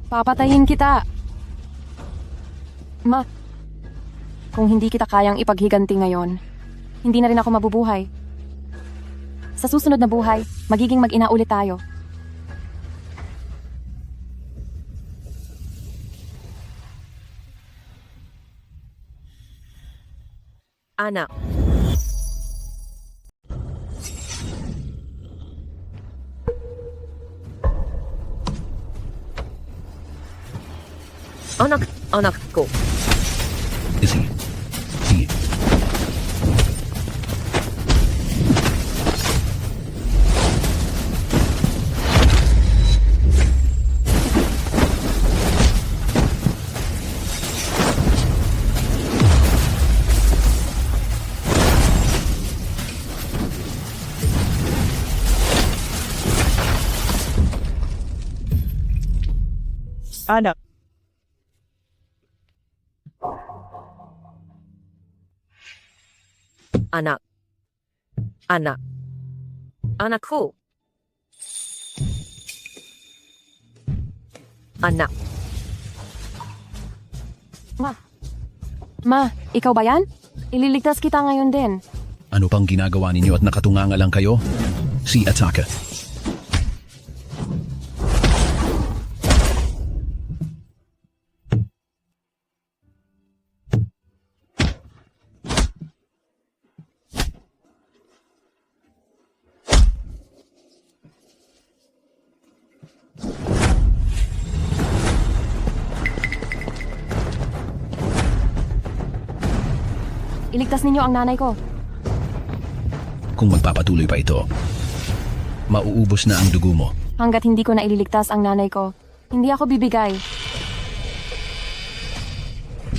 papatayin kita. Ma, kung hindi kita kayang ipaghiganti ngayon, hindi na rin ako mabubuhay. Sa susunod na buhay, magiging mag-ina ulit tayo. Anak. Anak ko. Sige. Anak. Anak ko. Anak. Ma, ikaw ba yan? Ililigtas kita ngayon din. Ano pang ginagawa ninyo at nakatunganga lang kayo? Si Ataka. Iligtas ninyo ang nanay ko. Kung magpapatuloy pa ito, mauubos na ang dugo mo. Hanggat hindi ko na ililigtas ang nanay ko, hindi ako bibigay.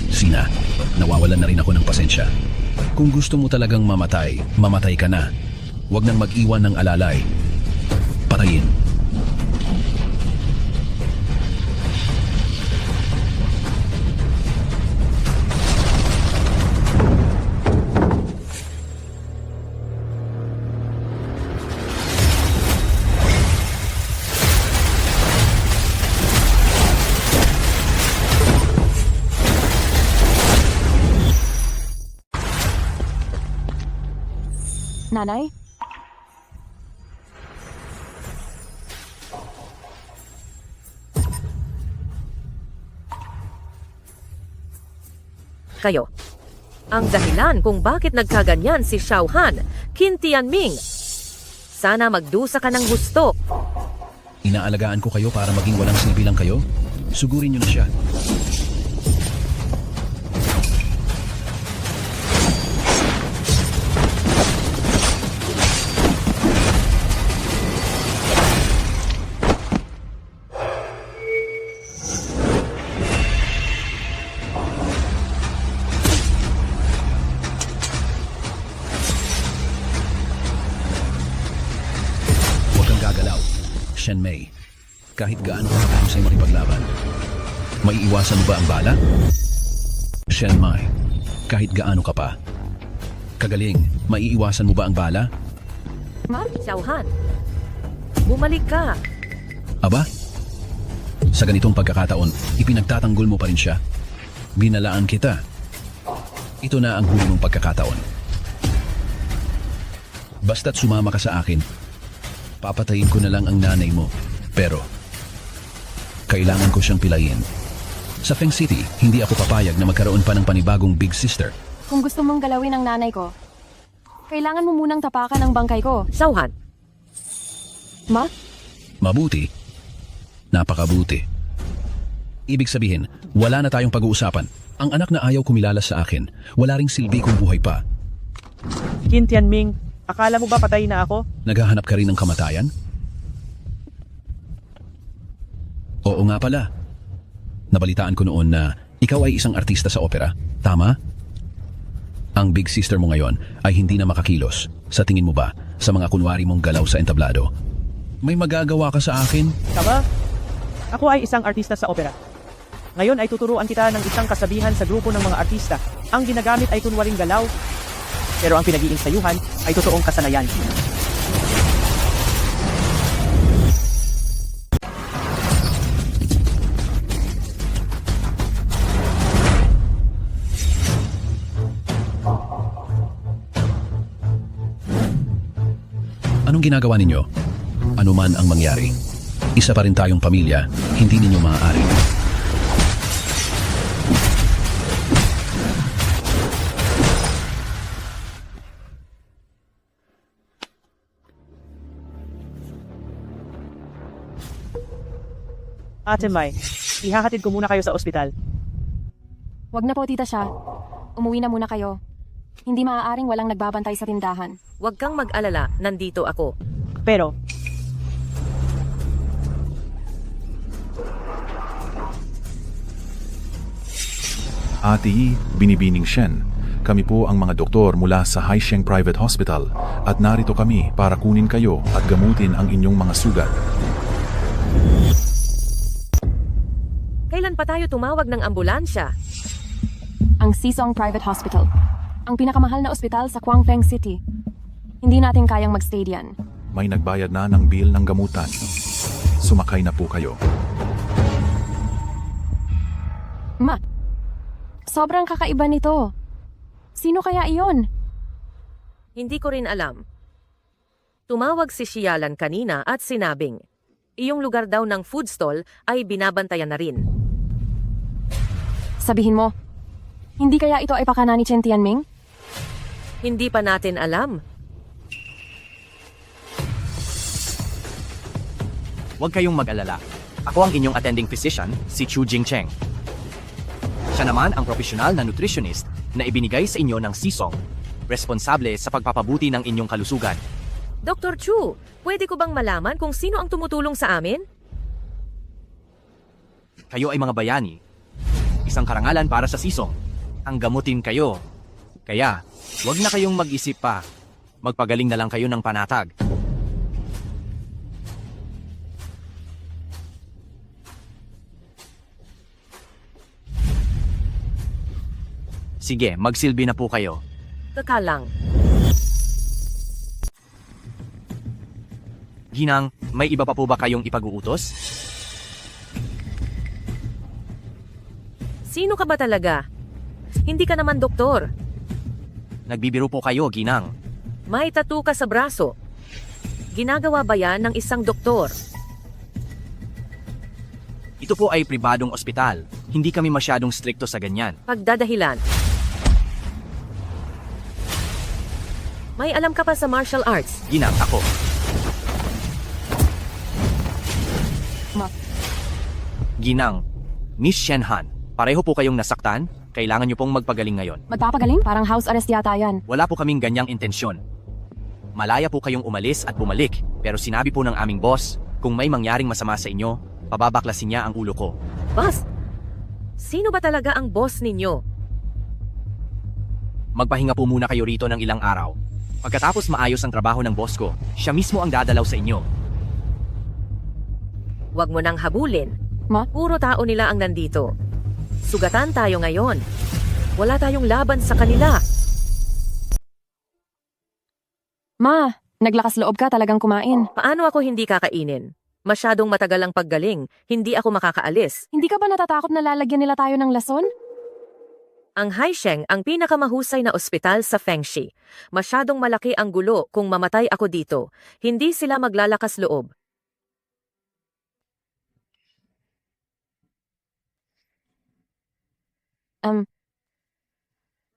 Sina, nawawalan na rin ako ng pasensya. Kung gusto mo talagang mamatay, mamatay ka na. Huwag nang mag-iwan ng alalay. Patayin. Nanay? Kayo. Ang dahilan kung bakit nagkaganyan si Xiaohan, Qin Tianming. Sana magdusa ka ng gusto. Inaalagaan ko kayo para maging walang silbi lang kayo? Sugurin niyo na siya. Shen Mei, kahit gaano ka kahusay makipaglaban, maiiwasan mo ba ang bala? Shen Mei, kahit gaano ka pa, kagaling, maiiwasan mo ba ang bala? Xiaohan, bumalik ka. Aba? Sa ganitong pagkakataon, ipinagtatanggol mo pa rin siya. Binalaan kita. Ito na ang huli mong pagkakataon. Basta't sumama ka sa akin, papatayin ko na lang ang nanay mo. Pero, kailangan ko siyang pilayin. Sa Feng City, hindi ako papayag na magkaroon pa ng panibagong Big Sister. Kung gusto mong galawin ang nanay ko, kailangan mo munang tapakan ang bangkay ko. Xiaohan, Ma? Mabuti. Napakabuti. Ibig sabihin, wala na tayong pag-uusapan. Ang anak na ayaw kumilalas sa akin, wala ring silbi kung buhay pa. Qin Tianming, akala mo ba patay na ako? Naghahanap ka rin ng kamatayan? Oo nga pala. Nabalitaan ko noon na ikaw ay isang artista sa opera. Tama? Ang big sister mo ngayon ay hindi na makakilos. Sa tingin mo ba, sa mga kunwari mong galaw sa entablado, may magagawa ka sa akin? Tama? Ako ay isang artista sa opera. Ngayon ay tuturuan kita ng isang kasabihan sa grupo ng mga artista. Ang ginagamit ay kunwaring galaw, pero ang pinag-iinsayuhan ay totoong kasanayan. Anong ginagawa ninyo? Ano man ang mangyari. Isa pa rin tayong pamilya, hindi ninyo maaari. Ate Mai, ihahatid ko muna kayo sa ospital. Wag na po, Tita Xia. Umuwi na muna kayo. Hindi maaaring walang nagbabantay sa tindahan. huwag kang mag-alala, nandito ako. Pero, Ate Yi, Binibining Shen. Kami po ang mga doktor mula sa Haisheng Private Hospital at narito kami para kunin kayo at gamutin ang inyong mga sugat. Kailan pa tayo tumawag ng ambulansya? Ang Sisong Private Hospital. Ang pinakamahal na ospital sa Kwangfeng City. Hindi natin kayang magstay diyan. May nagbayad na ng bill ng gamutan. Sumakay na po kayo. Ma, sobrang kakaiba nito. Sino kaya iyon? Hindi ko rin alam. Tumawag si Xialan kanina at sinabing, iyong lugar daw ng food stall ay binabantayan na rin. Sabihin mo, hindi kaya ito ay pakana ni Chen Tianming? Hindi pa natin alam. Huwag kayong mag-alala. Ako ang inyong attending physician, si Chu Jingcheng. Siya naman ang profesional na nutritionist na ibinigay sa inyo ng Sisong, responsable sa pagpapabuti ng inyong kalusugan. Dr. Chu, pwede ko bang malaman kung sino ang tumutulong sa amin? Kayo ay mga bayani. Isang karangalan para sa Sisong. Ang gamutin kayo. Kaya, huwag na kayong mag-isip pa. Magpagaling na lang kayo ng panatag. Sige, magsilbi na po kayo. Kakalang. Ginang, may iba pa po ba kayong ipag-uutos? Sino ka ba talaga? Hindi ka naman doktor. Nagbibiro po kayo, Ginang. May tattoo ka sa braso. Ginagawa ba yan ng isang doktor? Ito po ay pribadong ospital. Hindi kami masyadong strikto sa ganyan. Pagdadahilan. May alam ka pa sa martial arts. Ginang, ako. Ma. Ginang, Miss Shenhan, pareho po kayong nasaktan? Kailangan niyo pong magpagaling ngayon. Magpapagaling? Parang house arrest yata yan. Wala po kaming ganyang intensyon. Malaya po kayong umalis at bumalik, pero sinabi po ng aming boss, kung may mangyaring masama sa inyo, pababaklasin niya ang ulo ko. Boss, sino ba talaga ang boss ninyo? Magpahinga po muna kayo rito ng ilang araw. Pagkatapos maayos ang trabaho ng boss ko, siya mismo ang dadalaw sa inyo. Huwag mo nang habulin. Ma? Puro tao nila ang nandito. Sugatan tayo ngayon. Wala tayong laban sa kanila. Ma, naglakas loob ka talagang kumain. Paano ako hindi kakainin? Masyadong matagal ang paggaling. Hindi ako makakaalis. Hindi ka ba natatakot na lalagyan nila tayo ng lason? Ang Haisheng ang pinakamahusay na ospital sa Fengxi. Masyadong malaki ang gulo kung mamatay ako dito. Hindi sila maglalakas loob.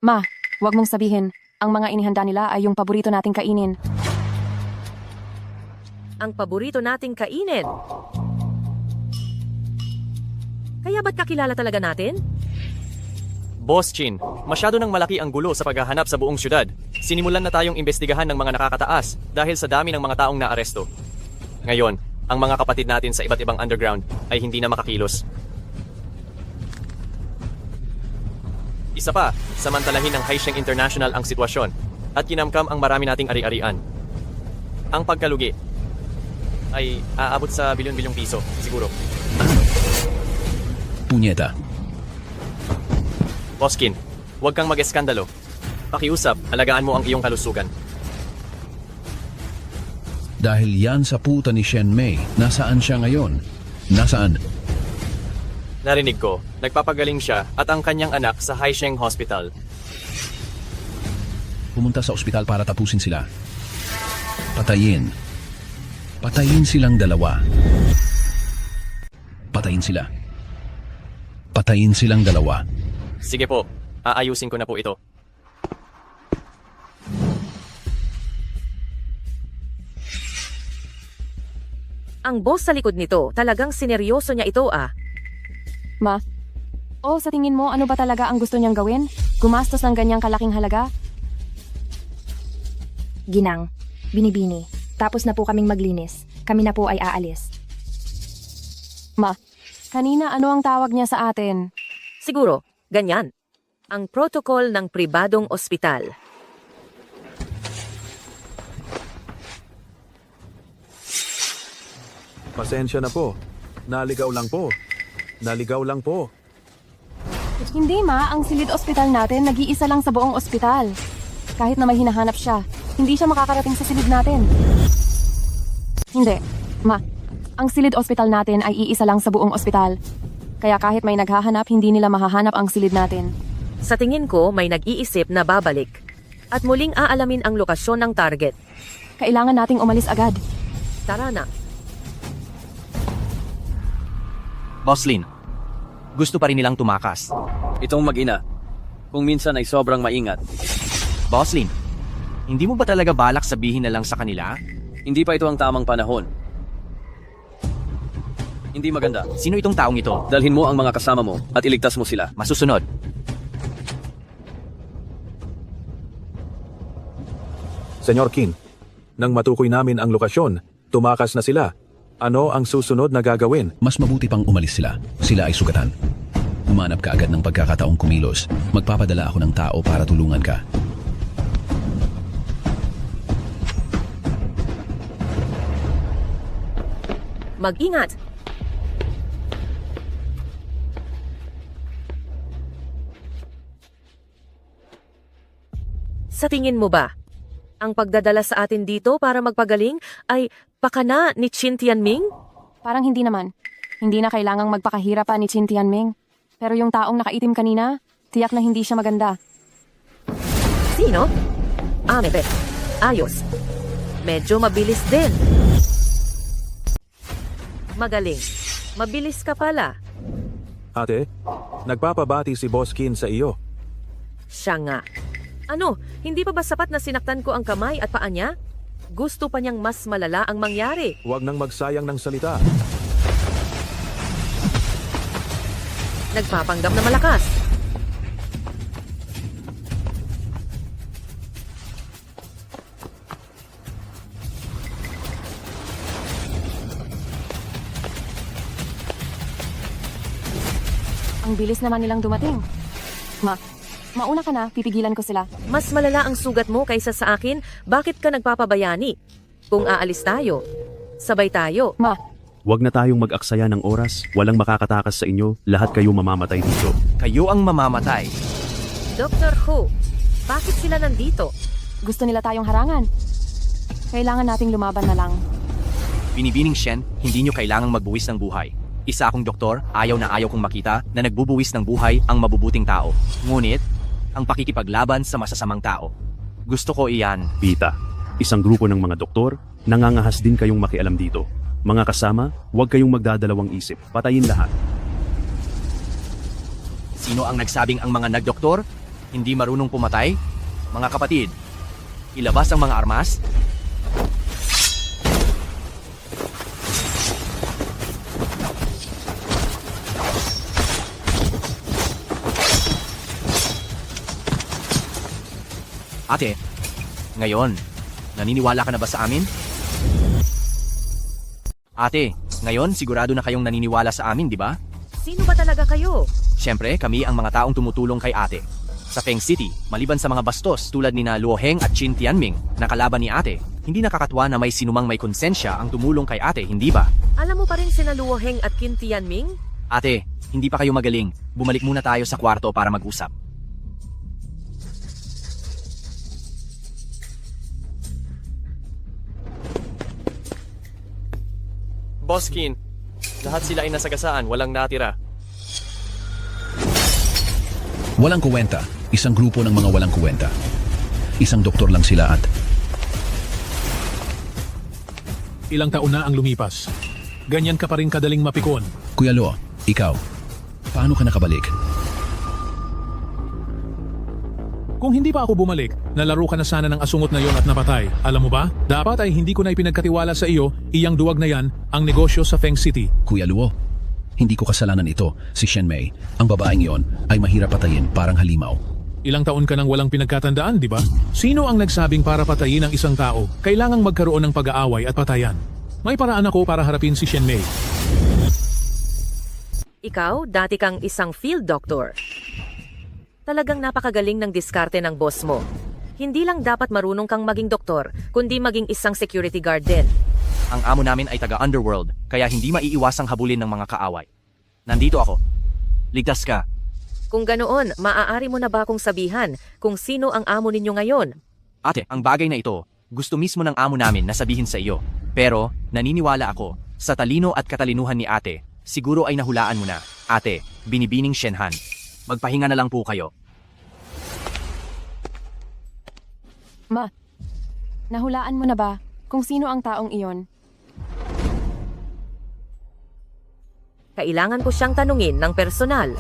Ma, wag mong sabihin. Ang mga inihanda nila ay yung paborito nating kainin. Ang paborito nating kainin. Kaya ba't kakilala talaga natin? Boss Chin, masyado nang malaki ang gulo sa paghahanap sa buong syudad. Sinimulan na tayong imbestigahan ng mga nakakataas dahil sa dami ng mga taong naaresto. Ngayon, ang mga kapatid natin sa iba't ibang underground ay hindi na makakilos. Isa pa, samantalahin ng Haisheng International ang sitwasyon at kinamkam ang marami nating ari-arian. Ang pagkalugi ay aabot sa bilyon-bilyong piso, siguro. Punyeta. Boskin, huwag kang mag-eskandalo. Pakiusap, alagaan mo ang iyong kalusugan. Dahil yan sa puta ni Shen Mei, nasaan siya ngayon? Nasaan? Narinig ko, nagpapagaling siya at ang kanyang anak sa Haisheng Hospital. Pumunta sa ospital para tapusin sila. Patayin. Patayin silang dalawa. Patayin sila. Patayin silang dalawa. Sige po, aayusin ko na po ito. Ang boss sa likod nito, talagang sineryoso niya ito ah. Ma, sa tingin mo ano ba talaga ang gusto niyang gawin? Gumastos ng ganyang kalaking halaga? Ginang, Binibini, tapos na po kaming maglinis. Kami na po ay aalis. Ma, kanina ano ang tawag niya sa atin? Siguro, ganyan. Ang protocol ng pribadong ospital. Pasensya na po. Naligaw lang po. Naligaw lang po. Hindi ma, ang silid ospital natin nag-iisa lang sa buong ospital. Kahit na may hinahanap siya, hindi siya makakarating sa silid natin. Hindi, ma. Ang silid ospital natin ay iisa lang sa buong ospital. Kaya kahit may naghahanap, hindi nila mahahanap ang silid natin. Sa tingin ko, may nag-iisip na babalik. At muling aalamin ang lokasyon ng target. Kailangan nating umalis agad. Tara na. Boss Lin, gusto pa rin nilang tumakas. Itong mag-ina, kung minsan ay sobrang maingat. Boss Lin, hindi mo ba talaga balak sabihin na lang sa kanila? Hindi pa ito ang tamang panahon. Hindi maganda. Sino itong taong ito? Dalhin mo ang mga kasama mo at iligtas mo sila. Masusunod. Senyor Qin, nang matukoy namin ang lokasyon, tumakas na sila. Ano ang susunod na gagawin? Mas mabuti pang umalis sila. Sila ay sugatan. Humanap ka agad ng pagkakataong kumilos. Magpapadala ako ng tao para tulungan ka. Mag-ingat! Sa tingin mo ba, ang pagdadala sa atin dito para magpagaling ay pakana ni Qin Tianming? Parang hindi naman. Hindi na kailangang magpakahirap pa ni Qin Tianming. Pero yung taong nakaitim kanina, tiyak na hindi siya maganda. Sino? Mebe. Ayos. Medyo mabilis din. Magaling. Mabilis ka pala. Ate, nagpapabati si Boss Qin sa iyo. Siya nga. Ano, hindi pa ba sapat na sinaktan ko ang kamay at paa niya? Gusto pa niyang mas malala ang mangyari. Huwag nang magsayang ng salita. Nagpapanggap na malakas. Ang bilis naman nilang dumating. Mauna ka na, pipigilan ko sila. Mas malala ang sugat mo kaysa sa akin, bakit ka nagpapabayani? Kung aalis tayo, sabay tayo. Huwag na tayong mag-aksaya ng oras, walang makakatakas sa inyo, lahat kayo mamamatay dito. Kayo ang mamamatay. Dr. Hu, bakit sila nandito? Gusto nila tayong harangan. Kailangan nating lumaban na lang. Binibining Shen, hindi nyo kailangang magbuwis ng buhay. Isa akong doktor, ayaw na ayaw kong makita na nagbubuwis ng buhay ang mabubuting tao. Ngunit, ang pakikipaglaban sa masasamang tao. Gusto ko iyan. Pita, isang grupo ng mga doktor, nangangahas din kayong makialam dito. Mga kasama, huwag kayong magdadalawang isip. Patayin lahat. Sino ang nagsabing ang mga nagdoktor hindi marunong pumatay? Mga kapatid, ilabas ang mga armas. Ate, ngayon, naniniwala ka na ba sa amin? Ate, ngayon sigurado na kayong naniniwala sa amin, di ba? Sino ba talaga kayo? Siyempre, kami ang mga taong tumutulong kay ate. Sa Feng City, maliban sa mga bastos tulad ni na Luo Heng at Qin Tianming na kalaban ni ate, hindi nakakatwa na may sinumang may konsensya ang tumulong kay ate, hindi ba? Alam mo pa rin sina Luo Heng at Qin Tianming? Ate, hindi pa kayo magaling. Bumalik muna tayo sa kwarto para mag-usap. Boss Qin, lahat sila ay nasagasaan, walang natira. Walang kuwenta. Isang grupo ng mga walang kuwenta. Isang doktor lang sila at Ilang taon na ang lumipas. Ganyan ka pa rin kadaling mapikon. Kuya Lo, ikaw, paano ka nakabalik? Kung hindi pa ako bumalik, nalaro ka na sana ng asungot na yon at napatay. Alam mo ba? Dapat ay hindi ko na ipinagkatiwala sa iyo, iyang duwag na yan, ang negosyo sa Feng City. Kuya Luo, hindi ko kasalanan ito. Si Shen Mei, ang babaeng iyon, ay mahirap patayin parang halimaw. Ilang taon ka nang walang pinagkatandaan, di ba? Sino ang nagsabing para patayin ang isang tao, kailangang magkaroon ng pag-aaway at patayan? May paraan ako para harapin si Shen Mei. Ikaw, dati kang isang field doctor. Talagang napakagaling ng diskarte ng boss mo. Hindi lang dapat marunong kang maging doktor, kundi maging isang security guard din. Ang amo namin ay taga-underworld, kaya hindi maiiwasang habulin ng mga kaaway. Nandito ako. Ligtas ka. Kung ganoon, maaari mo na ba akong sabihan kung sino ang amo ninyo ngayon? Ate, ang bagay na ito, gusto mismo ng amo namin na sabihin sa iyo. Pero, naniniwala ako, sa talino at katalinuhan ni ate, siguro ay nahulaan mo na. Ate, binibining Shenhan. Magpahinga na lang po kayo. Ma, nahulaan mo na ba kung sino ang taong iyon? Kailangan ko siyang tanungin ng personal.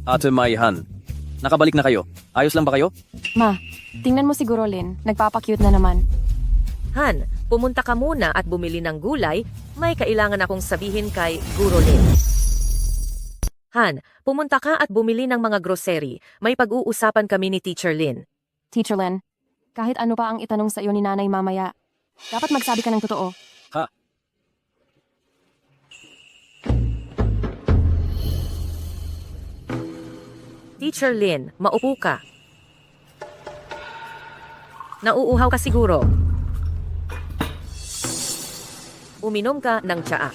Ate Mai Han, nakabalik na kayo. Ayos lang ba kayo? Ma, tingnan mo siguro, Lin. Nagpapakute na naman. Han, pumunta ka muna at bumili ng gulay. May kailangan akong sabihin kay Guro Lin. Han, pumunta ka at bumili ng mga grocery. May pag-uusapan kami ni Teacher Lin. Teacher Lin, kahit ano pa ang itanong sa iyo ni nanay mamaya, dapat magsabi ka ng totoo. Ha? Teacher Lin, maupo ka. Nauuhaw ka siguro. Uminom ka ng tsaa.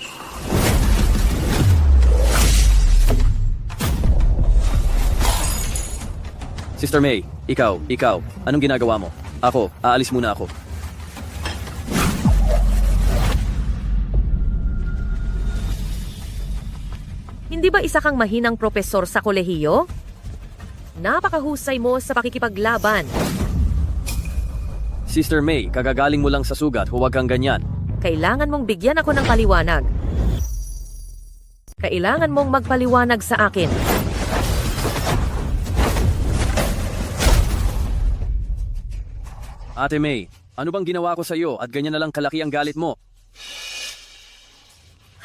Sister May, ikaw, anong ginagawa mo? Ako, aalis muna ako. Hindi ba isa kang mahinang propesor sa kolehiyo? Napakahusay mo sa pakikipaglaban. Sister May, kagagaling mo lang sa sugat, huwag kang ganyan. Kailangan mong bigyan ako ng paliwanag. Kailangan mong magpaliwanag sa akin. Ate May, ano bang ginawa ko sa iyo at ganyan na lang kalaki ang galit mo?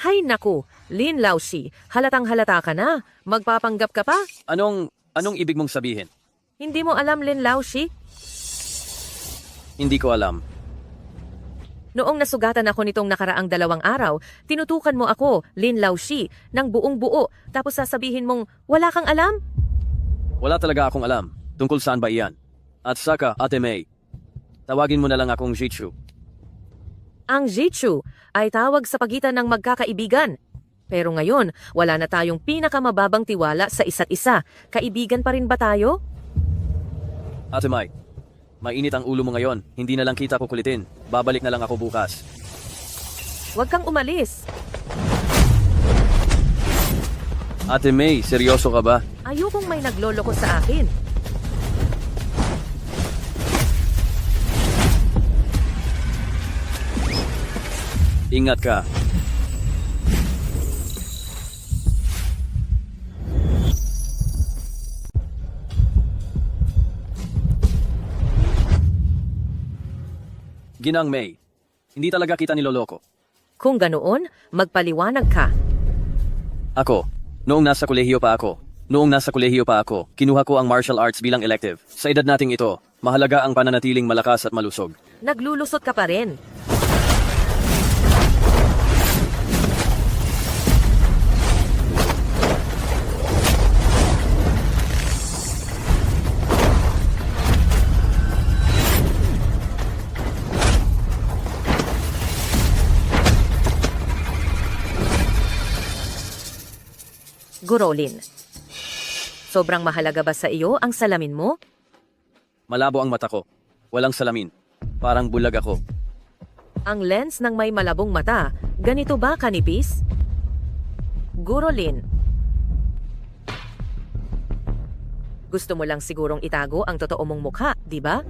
Hay naku, Lin Laoshi, halatang halata ka na. Magpapanggap ka pa? Anong ibig mong sabihin? Hindi mo alam, Lin Laoshi? Hindi ko alam. Noong nasugatan ako nitong nakaraang 2 araw, tinutukan mo ako, Lin Laoshi, ng buong buo, tapos sasabihin mong wala kang alam? Wala talaga akong alam. Tungkol saan ba iyan? At saka, Ate May, tawagin mo na lang akong Jitsu. Ang Jitsu ay tawag sa pagitan ng magkakaibigan. Pero ngayon, wala na tayong pinakamababang tiwala sa isa't isa. Kaibigan pa rin ba tayo? Ate Mai, mainit ang ulo mo ngayon. Hindi na lang kita kukulitin. Babalik na lang ako bukas. Huwag kang umalis. Ate May, seryoso ka ba? Ayokong may nagloloko sa akin. Ingat ka. Ginang May, hindi talaga kita niloloko. Kung ganoon, magpaliwanag ka. Ako, noong nasa kolehiyo pa ako, kinuha ko ang martial arts bilang elective. Sa edad nating ito, mahalaga ang pananatiling malakas at malusog. Naglulusot ka pa rin. Gurolin. Sobrang mahalaga ba sa iyo ang salamin mo? Malabo ang mata ko. Walang salamin. Parang bulag ako. Ang lens ng may malabong mata, ganito ba kanipis? Gurolin. Gusto mo lang sigurong itago ang totoo mong mukha, di ba?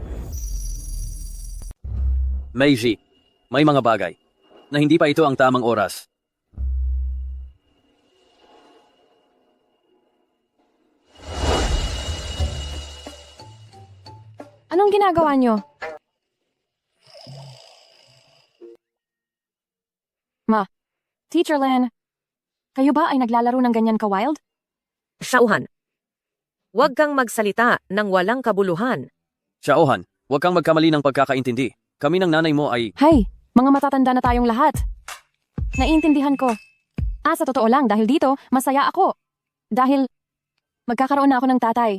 Meiji, may mga bagay na hindi pa ito ang tamang oras. Anong ginagawa nyo? Ma, Teacher Len, kayo ba ay naglalaro ng ganyan ka-wild? Shauhan. Huwag kang magsalita ng walang kabuluhan. Xiaohan, huwag kang magkamali ng pagkakaintindi. Kami ng nanay mo ay... Hay, mga matatanda na tayong lahat. Naiintindihan ko. Sa totoo lang, dahil dito, masaya ako. Dahil magkakaroon na ako ng tatay.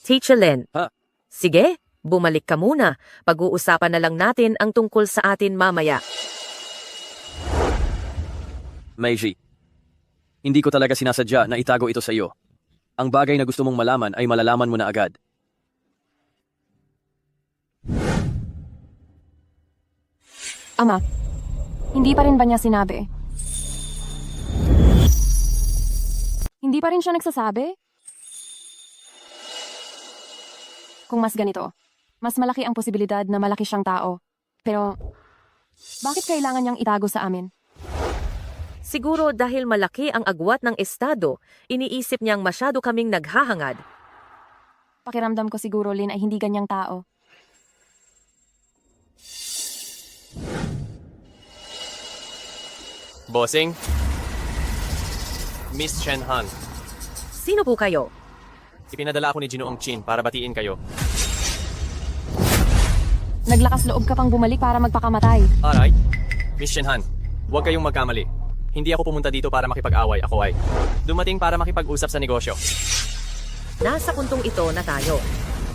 Teacher Len. Ha? Sige, bumalik ka muna. Pag-uusapan na lang natin ang tungkol sa atin mamaya. Meiji, hindi ko talaga sinasadya na itago ito sa iyo. Ang bagay na gusto mong malaman ay malalaman mo na agad. Ama, hindi pa rin ba niya sinabi? Hindi pa rin siya nagsasabi? Kung mas ganito, mas malaki ang posibilidad na malaki siyang tao. Pero, bakit kailangan niyang itago sa amin? Siguro dahil malaki ang agwat ng estado, iniisip niyang masyado kaming naghahangad. Pakiramdam ko siguro, Lin, ay hindi ganyang tao. Bossing? Miss Chen Han, Sino po kayo? ipinadala ako ni Ginoong Chin para batiin kayo. Naglakas loob ka pang bumalik para magpakamatay. Alright. Miss Chen Han, huwag kayong magkamali. Hindi ako pumunta dito para makipag-away, ako ay dumating para makipag-usap sa negosyo. Nasa puntong ito na tayo.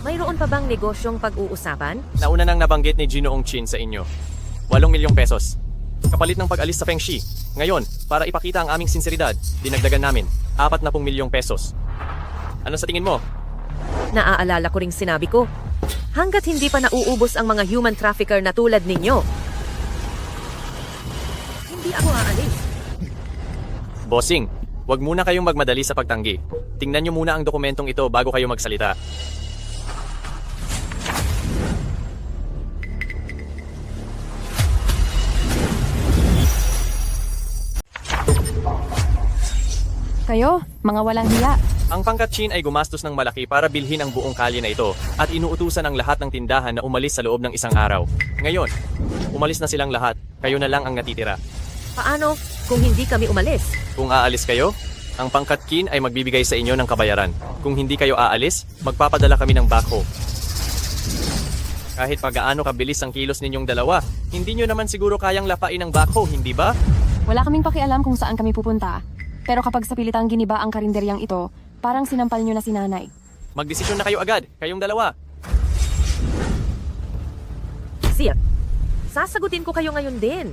Mayroon pa bang negosyong pag-uusapan? Nauna nang nabanggit ni Ginoong Chin sa inyo. 8 milyong pesos. Kapalit ng pag-alis sa Feng Shi. Ngayon, para ipakita ang aming sinseridad, dinagdagan namin 40 milyong pesos. Ano sa tingin mo? Naaalala ko ring sinabi ko, hanggat hindi pa nauubos ang mga human trafficker na tulad ninyo, hindi ako aalis. Bossing, wag muna kayong magmadali sa pagtanggi. Tingnan nyo muna ang dokumentong ito bago kayo magsalita. Kayo, mga walang hiya. Ang pangkat Chin ay gumastos ng malaki para bilhin ang buong kalye na ito at inuutusan ang lahat ng tindahan na umalis sa loob ng isang araw. Ngayon, umalis na silang lahat, kayo na lang ang natitira. Paano kung hindi kami umalis? Kung aalis kayo, ang pangkat Kin ay magbibigay sa inyo ng kabayaran. Kung hindi kayo aalis, magpapadala kami ng backhoe. Kahit pagaano kabilis ang kilos ninyong dalawa, hindi nyo naman siguro kayang lapain ang backhoe, hindi ba? Wala kaming pakialam kung saan kami pupunta. Pero kapag sa pilitang giniba ang karinderyang ito, parang sinampal nyo na si nanay. Magdesisyon na kayo agad, kayong dalawa. Siya, sasagutin ko kayo ngayon din.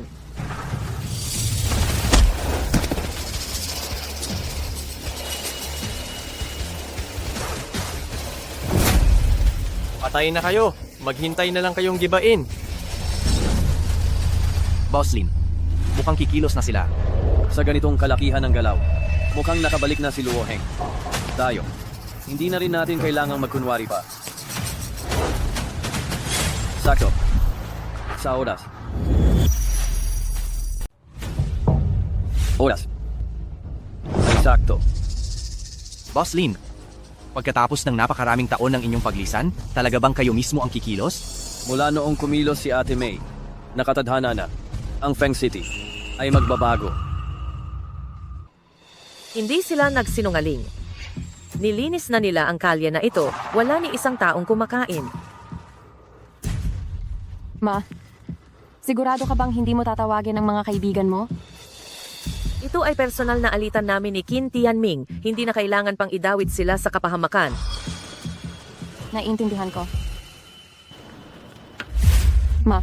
Patayin na kayo, maghintay na lang kayong gibain. Boss Lin, mukhang kikilos na sila. Sa ganitong kalakihan ng galaw, mukhang nakabalik na si Luo Heng. Tayo, hindi na rin natin kailangang magkunwari pa. Sakto. Sa oras. Oras. Ay sakto. Boss Lin, pagkatapos ng napakaraming taon ng inyong paglisan, talaga bang kayo mismo ang kikilos? Mula noong kumilos si Ate May, nakatadhana na, ang Feng City ay magbabago. Hindi sila nagsinungaling. Nilinis na nila ang kalye na ito, wala ni isang taong kumakain. Ma, sigurado ka bang hindi mo tatawagin ang mga kaibigan mo? Ito ay personal na alitan namin ni Qin Tianming, hindi na kailangan pang idawit sila sa kapahamakan. Naiintindihan ko. Ma,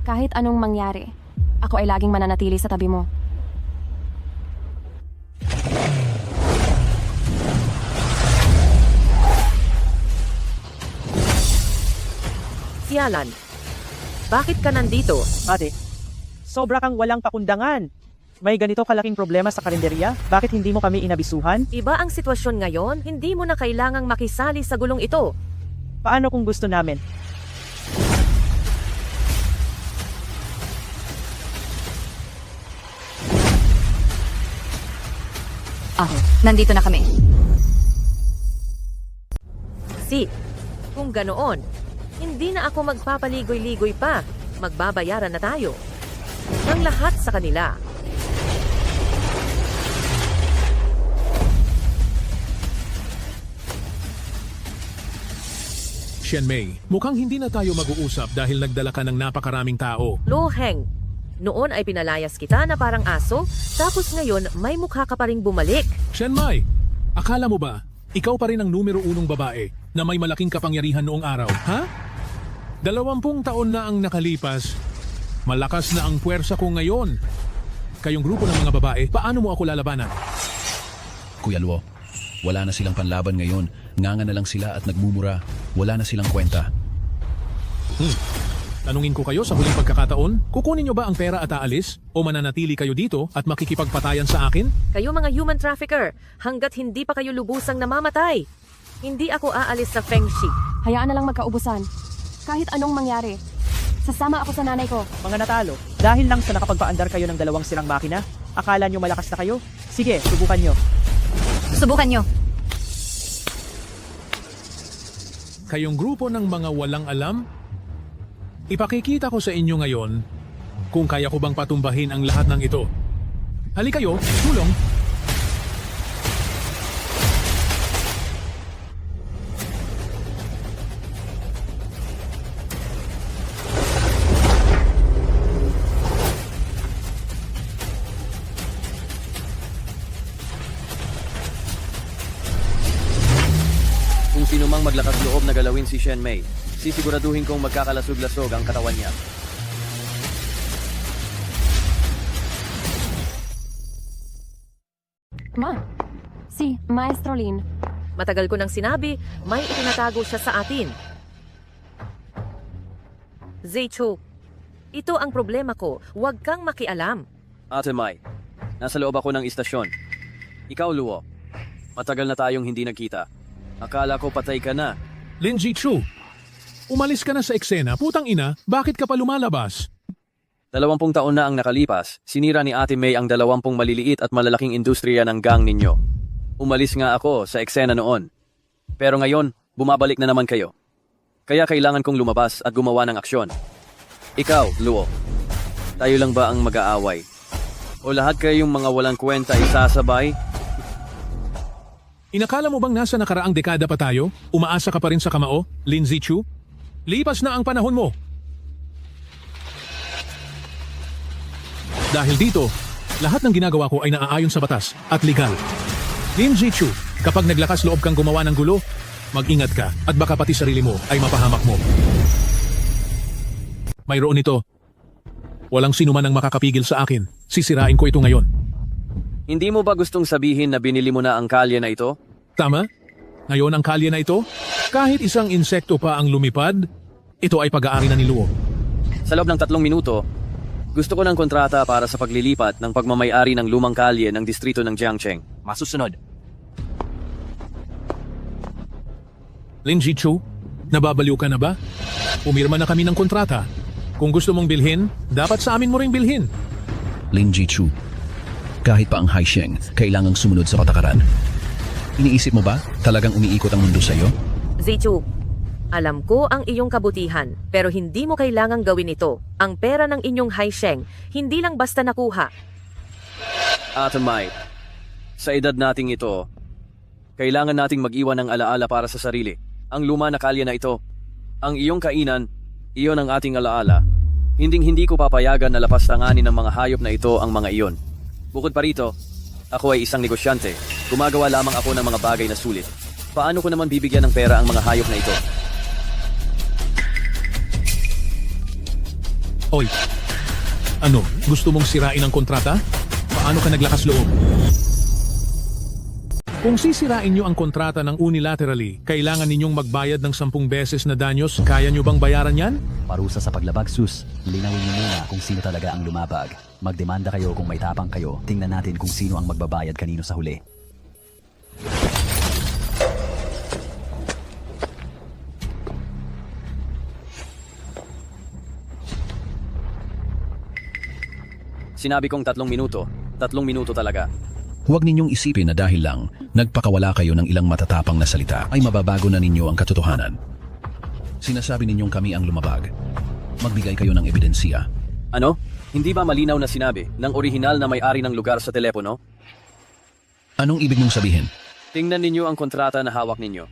kahit anong mangyari, ako ay laging mananatili sa tabi mo. Sialan, bakit ka nandito? Ate, sobra kang walang pakundangan. May ganito kalaking problema sa karinderya? Bakit hindi mo kami inabisuhan? Iba ang sitwasyon ngayon, hindi mo na kailangang makisali sa gulong ito. Paano kung gusto namin? Nandito na kami. Kung ganoon, hindi na ako magpapaligoy-ligoy pa. Magbabayaran na tayo. Ang lahat sa kanila. Shen Mei, mukhang hindi na tayo mag-uusap dahil nagdala ka ng napakaraming tao. Lo Heng, noon ay pinalayas kita na parang aso, tapos ngayon may mukha ka pa ring bumalik. Shen Mei, akala mo ba, ikaw pa rin ang numero 1 babae na may malaking kapangyarihan noong araw, ha? 20 taon na ang nakalipas. Malakas na ang puwersa ko ngayon. Kayong grupo ng mga babae, paano mo ako lalabanan? Kuya Luo, wala na silang panlaban ngayon. Nganga na lang sila at nagmumura. Wala na silang kwenta. Tanungin ko kayo sa huling pagkakataon, kukunin nyo ba ang pera at aalis? O mananatili kayo dito at makikipagpatayan sa akin? Kayo mga human trafficker, hanggat hindi pa kayo lubusang namamatay. Hindi ako aalis sa Feng Shi. Hayaan na lang magkaubusan. Kahit anong mangyari. Sasama ako sa nanay ko. Mga natalo, dahil lang sa nakapagpaandar kayo ng 2 sirang makina, akala nyo malakas na kayo? Sige, subukan nyo. Subukan nyo. Kayong grupo ng mga walang alam? Ipakikita ko sa inyo ngayon kung kaya ko bang patumbahin ang lahat ng ito. Halika kayo, tulong! Kung sino mang maglakas loob na galawin si Shen Mei, sisiguraduhin kong magkakalasog-lasog ang katawan niya. Ma, si Maestro Lin. Matagal ko nang sinabi, may itinatago siya sa atin. Zeichu, ito ang problema ko. Huwag kang makialam. Ate Mai, nasa loob ako ng istasyon. Ikaw, Luo. Matagal na tayong hindi nagkita. Akala ko patay ka na. Lin Zichu, umalis ka na sa eksena. Putang ina, bakit ka pa lumalabas? 20 taon na ang nakalipas, sinira ni Ate May ang 20 maliliit at malalaking industriya ng gang ninyo. Umalis nga ako sa eksena noon. Pero ngayon, bumabalik na naman kayo. Kaya kailangan kong lumabas at gumawa ng aksyon. Ikaw, Luo, tayo lang ba ang mag-aaway? O lahat kayong mga walang kwenta isasabay? Inakala mo bang nasa nakaraang dekada pa tayo? Umaasa ka pa rin sa kamao, Lin Zichu? Lipas na ang panahon mo. Dahil dito, lahat ng ginagawa ko ay naaayon sa batas at legal. Lin Zichu, kapag naglakas loob kang gumawa ng gulo, mag-ingat ka at baka pati sarili mo ay mapahamak mo. Mayroon ito. Walang sino man ang makakapigil sa akin. Sisirain ko ito ngayon. Hindi mo ba gustong sabihin na binili mo na ang kalye na ito? Tama? Ngayon ang kalye na ito, kahit isang insekto pa ang lumipad, ito ay pag-aari na ni Luo. Sa loob ng 3 minuto, gusto ko ng kontrata para sa paglilipat ng pagmamay-ari ng lumang kalye ng distrito ng Jiangcheng. Masusunod. Lin Zichu, nababaliw ka na ba? Pumirma na kami ng kontrata. Kung gusto mong bilhin, dapat sa amin mo ring bilhin. Lin Zichu, kahit pa ang Haisheng, kailangang sumunod sa patakaran. Iniisip mo ba talagang umiikot ang mundo sa'yo? Zichu, Alam ko ang iyong kabutihan, pero hindi mo kailangang gawin ito. Ang pera ng inyong Haisheng, hindi lang basta nakuha. Ate Mai, sa edad nating ito, kailangan nating mag-iwan ng alaala para sa sarili. Ang luma na kalye na ito, ang iyong kainan, iyon ang ating alaala. Hinding-hindi ko papayagan na lapastanganin ng mga hayop na ito ang mga iyon. Bukod pa rito, ako ay isang negosyante. Gumagawa lamang ako ng mga bagay na sulit. Paano ko naman bibigyan ng pera ang mga hayop na ito? Oy, ano, gusto mong sirain ang kontrata? Paano ka naglakas loob? Kung sisirain nyo ang kontrata ng unilaterally, kailangan ninyong magbayad ng 10 beses na danyos. Kaya nyo bang bayaran yan? Parusa sa paglabag, sus. Linawin niyo muna kung sino talaga ang lumabag. Magdemanda kayo kung may tapang kayo. Tingnan natin kung sino ang magbabayad kanino sa huli. Sinabi kong 3 minuto. 3 minuto talaga. Huwag ninyong isipin na dahil lang nagpakawala kayo ng ilang matatapang na salita ay mababago na ninyo ang katotohanan. Sinasabi ninyong kami ang lumabag. Magbigay kayo ng ebidensya. Ano? Hindi ba malinaw na sinabi ng orihinal na may-ari ng lugar sa telepono? Anong ibig mong sabihin? Tingnan ninyo ang kontrata na hawak ninyo.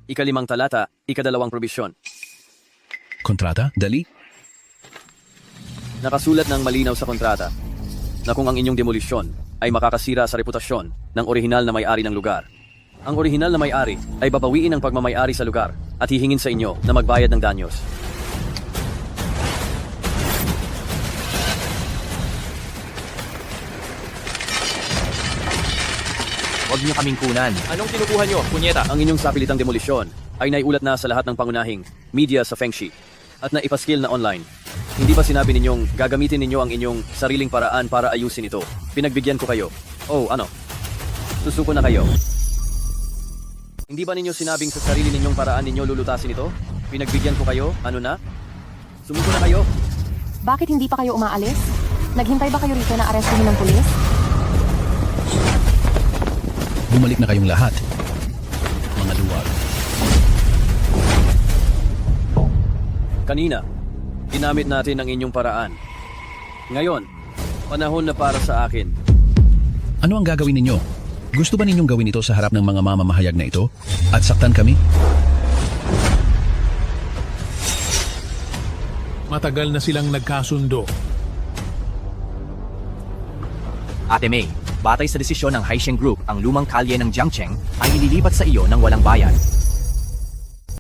5 talata, 2 probisyon. Kontrata? Dali? Nakasulat ng malinaw sa kontrata na kung ang inyong demolisyon ay makakasira sa reputasyon ng orihinal na may-ari ng lugar. Ang orihinal na may-ari ay babawiin ang pagmamay-ari sa lugar at hihingin sa inyo na magbayad ng danyos. Huwag niyo kaming kunan. Anong kinukuha nyo, punyeta? Ang inyong sapilitang demolisyon ay naiulat na sa lahat ng pangunahing media sa Fengshi at naipaskil na online. Hindi ba sinabi ninyong gagamitin ninyo ang inyong sariling paraan para ayusin ito? Pinagbigyan ko kayo. Oh, ano? Susuko na kayo. Hindi ba ninyo sinabing sa sarili ninyong paraan ninyo lulutasin ito? Pinagbigyan ko kayo? Ano na? Sumuko na kayo? Bakit hindi pa kayo umaalis? Naghintay ba kayo rito na arestuhin ng pulis? Bumalik na kayong lahat. Mga luwag. Kanina, ginamit natin ang inyong paraan. Ngayon, panahon na para sa akin. Ano ang gagawin ninyo? Gusto ba ninyong gawin ito sa harap ng mga mamamahayag na ito? At saktan kami? Matagal na silang nagkasundo. Ate May, batay sa desisyon ng Haisheng Group, ang lumang kalye ng Jiangcheng ay ililipat sa iyo ng walang bayad.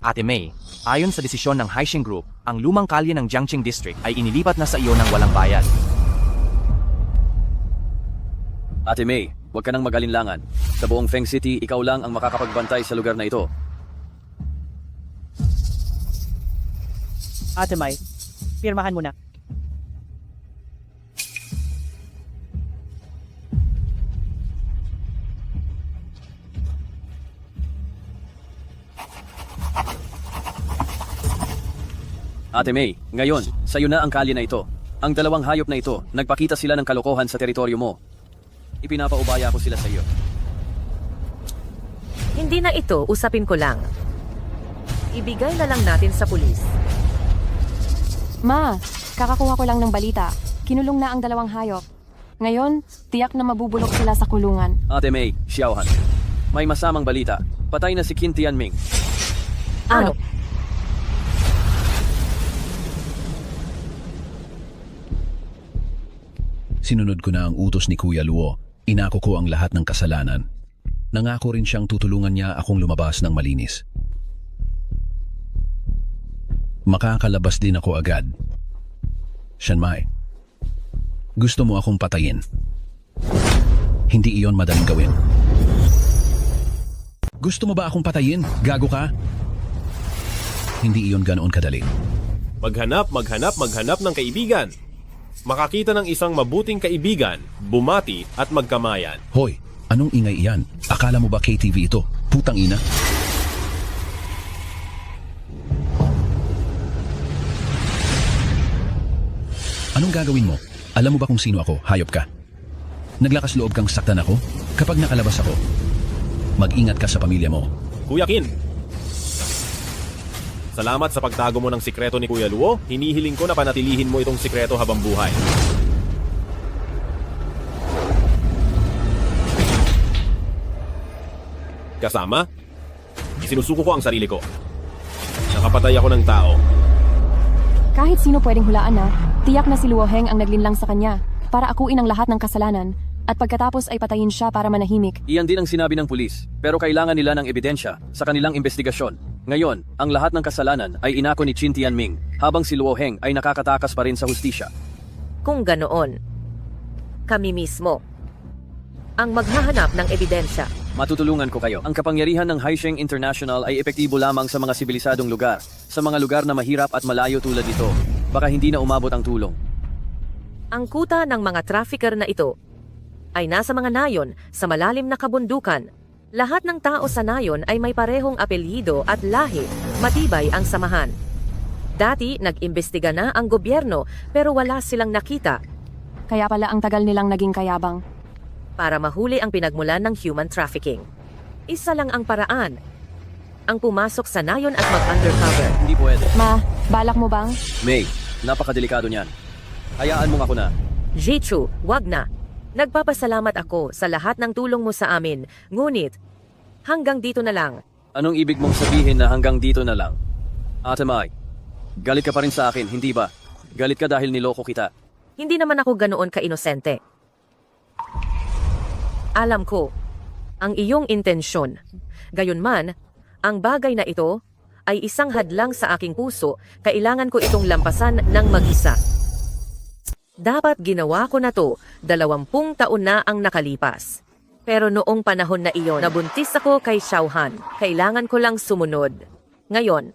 Ate May, ayon sa desisyon ng Haisheng Group, ang lumang kalye ng Jiangcheng District ay inilipat na sa iyo ng walang bayad. Ate May, huwag ka nang mag-alinlangan. Sa buong Feng City, ikaw lang ang makakapagbantay sa lugar na ito. Ate Mai, pirmahan mo na. Ate May, ngayon, sa'yo na ang kalye na ito. Ang 2 hayop na ito, nagpakita sila ng kalokohan sa teritoryo mo. Ipinapaubaya ko sila sa iyo. Hindi na ito, usapin ko lang. Ibigay na lang natin sa pulis. Ma, kakakuha ko lang ng balita. Kinulong na ang 2 hayop. Ngayon, tiyak na mabubulok sila sa kulungan. Ate May, Xiaohan, may masamang balita. Patay na si Qin Tianming. Ano? Sinunod ko na ang utos ni Kuya Luo. Inako ko ang lahat ng kasalanan. Nangako rin siyang tutulungan niya akong lumabas ng malinis. Makakalabas din ako agad. Shanmai, gusto mo akong patayin? Hindi iyon madaling gawin. Gusto mo ba akong patayin? Gago ka? Hindi iyon ganoon kadali. Maghanap ng kaibigan. Makakita ng isang mabuting kaibigan, bumati at magkamayan. Hoy, anong ingay iyan? Akala mo ba KTV ito? Putang ina. Anong gagawin mo? Alam mo ba kung sino ako? Hayop ka. Naglakas loob kang saktan ako? Kapag nakalabas ako, mag-ingat ka sa pamilya mo. Kuya Qin, Salamat sa pagtago mo ng sikreto ni Kuya Luo. Hinihiling ko na panatilihin mo itong sikreto habang buhay. Kasama, sinusuko ko ang sarili ko. Nakapatay ako ng tao. Kahit sino pwedeng hulaan na, tiyak na si Luo Heng ang naglinlang sa kanya para akuin ang lahat ng kasalanan at pagkatapos ay patayin siya para manahimik. Iyan din ang sinabi ng pulis, pero kailangan nila ng ebidensya sa kanilang investigasyon. Ngayon, ang lahat ng kasalanan ay inako ni Qin Tianming, habang si Luo Heng ay nakakatakas pa rin sa hustisya. Kung ganoon, kami mismo ang maghahanap ng ebidensya. Matutulungan ko kayo. Ang kapangyarihan ng Haisheng International ay epektibo lamang sa mga sibilisadong lugar. Sa mga lugar na mahirap at malayo tulad nito, baka hindi na umabot ang tulong. Ang kuta ng mga trafficker na ito ay nasa mga nayon sa malalim na kabundukan. Lahat ng tao sa nayon ay may parehong apelyido at lahi, matibay ang samahan. Dati, nag-imbestiga na ang gobyerno pero wala silang nakita. Kaya pala ang tagal nilang naging kayabang. Para mahuli ang pinagmulan ng human trafficking. Isa lang ang paraan. Ang pumasok sa nayon at mag-undercover. Hindi pwede. Ma, balak mo bang? May, napakadelikado niyan. Hayaan mo ako na. Jichu, wag na. Nagpapasalamat ako sa lahat ng tulong mo sa amin. Ngunit, hanggang dito na lang. Anong ibig mong sabihin na hanggang dito na lang? Ate Mai, galit ka pa rin sa akin, hindi ba? Galit ka dahil niloko kita. Hindi naman ako ganoon ka-inosente. Alam ko, ang iyong intensyon. Gayunman, ang bagay na ito ay isang hadlang sa aking puso, kailangan ko itong lampasan ng mag-isa. Dapat ginawa ko na to, 20 taon na ang nakalipas. Pero noong panahon na iyon, nabuntis ako kay Xiaohan. Kailangan ko lang sumunod. Ngayon,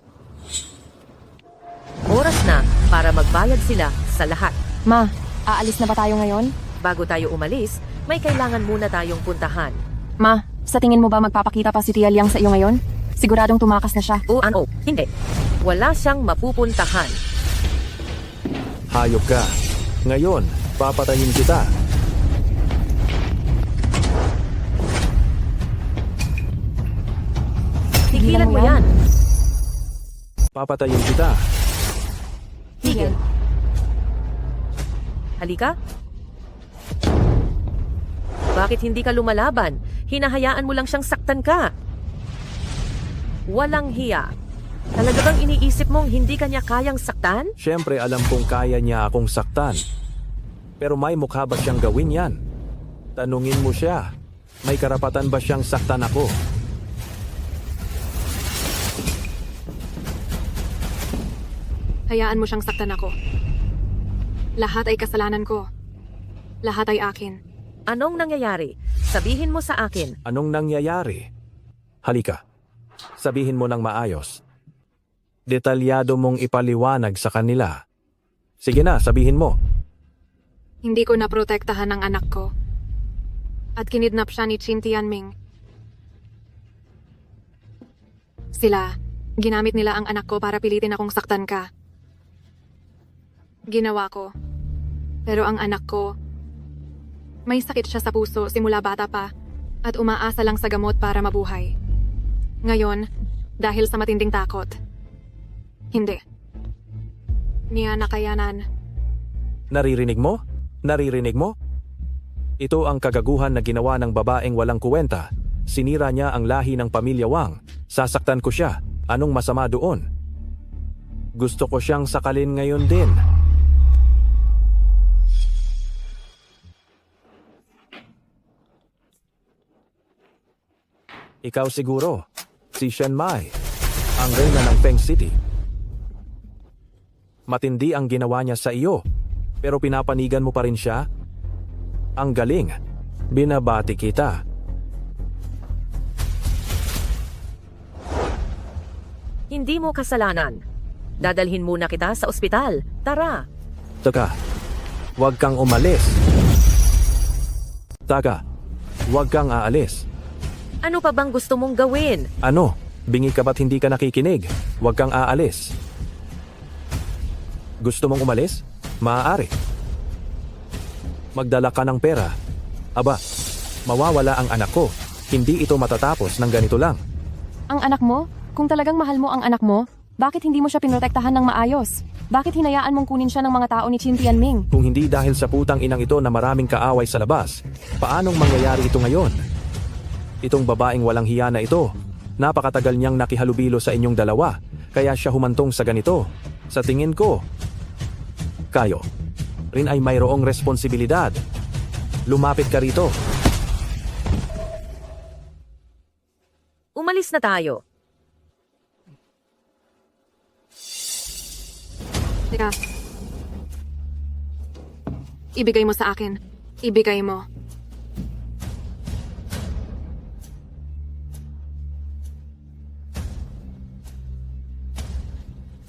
oras na para magbayad sila sa lahat. Ma, aalis na ba tayo ngayon? Bago tayo umalis, may kailangan muna tayong puntahan. Ma, sa tingin mo ba magpapakita pa si Tia Liang sa iyo ngayon? Siguradong tumakas na siya. Oo, hindi. Wala siyang mapupuntahan. Hayop ka. Ngayon, papatayin kita. Tigilan mo yan. Papatayin kita. Tigil. Halika. Bakit hindi ka lumalaban? Hinahayaan mo lang siyang saktan ka. Walang hiya. Talaga bang iniisip mong hindi kanya kayang saktan? Siyempre alam kong kaya niya akong saktan. Pero may mukha ba siyang gawin yan? Tanungin mo siya. May karapatan ba siyang saktan ako? Hayaan mo siyang saktan ako. Lahat ay kasalanan ko. Lahat ay akin. Anong nangyayari? Sabihin mo sa akin. Anong nangyayari? Halika. Sabihin mo ng maayos. Detalyado mong ipaliwanag sa kanila. Sige na, sabihin mo. Hindi ko naprotektahan ang anak ko. At kinidnap siya ni Qin Tianming. Sila, ginamit nila ang anak ko para pilitin akong saktan ka. Ginawa ko. Pero ang anak ko, may sakit siya sa puso simula bata pa at umaasa lang sa gamot para mabuhay. Ngayon, dahil sa matinding takot, hindi. Niya nakayanan. Naririnig mo? Naririnig mo? Ito ang kagaguhan na ginawa ng babaeng walang kuwenta. Sinira niya ang lahi ng pamilya Wang. Sasaktan ko siya. Anong masama doon? Gusto ko siyang sakalin ngayon din. Ikaw siguro, si Shen Mai, ang reyna ng Feng City. Matindi ang ginawa niya sa iyo, pero pinapanigan mo pa rin siya? Ang galing, binabati kita. Hindi mo kasalanan. Dadalhin muna kita sa ospital. Tara. Taka, huwag kang umalis. Taka, huwag kang aalis. Ano pa bang gusto mong gawin? Ano? Bingi ka ba't hindi ka nakikinig? Huwag kang aalis. Gusto mong umalis? Maaari. Magdala ka ng pera. Aba, mawawala ang anak ko. Hindi ito matatapos ng ganito lang. Ang anak mo? Kung talagang mahal mo ang anak mo, Bakit hindi mo siya pinrotektahan ng maayos? Bakit hinayaan mong kunin siya ng mga tao ni Qin Tianming? Kung hindi dahil sa putang inang ito na maraming kaaway sa labas, paanong mangyayari ito ngayon? Itong babaeng walang hiya na ito, napakatagal niyang nakihalubilo sa inyong dalawa, kaya siya humantong sa ganito. Sa tingin ko, kayo rin ay mayroong responsibilidad. Lumapit ka rito. Umalis na tayo. Teka. Ibigay mo sa akin. Ibigay mo.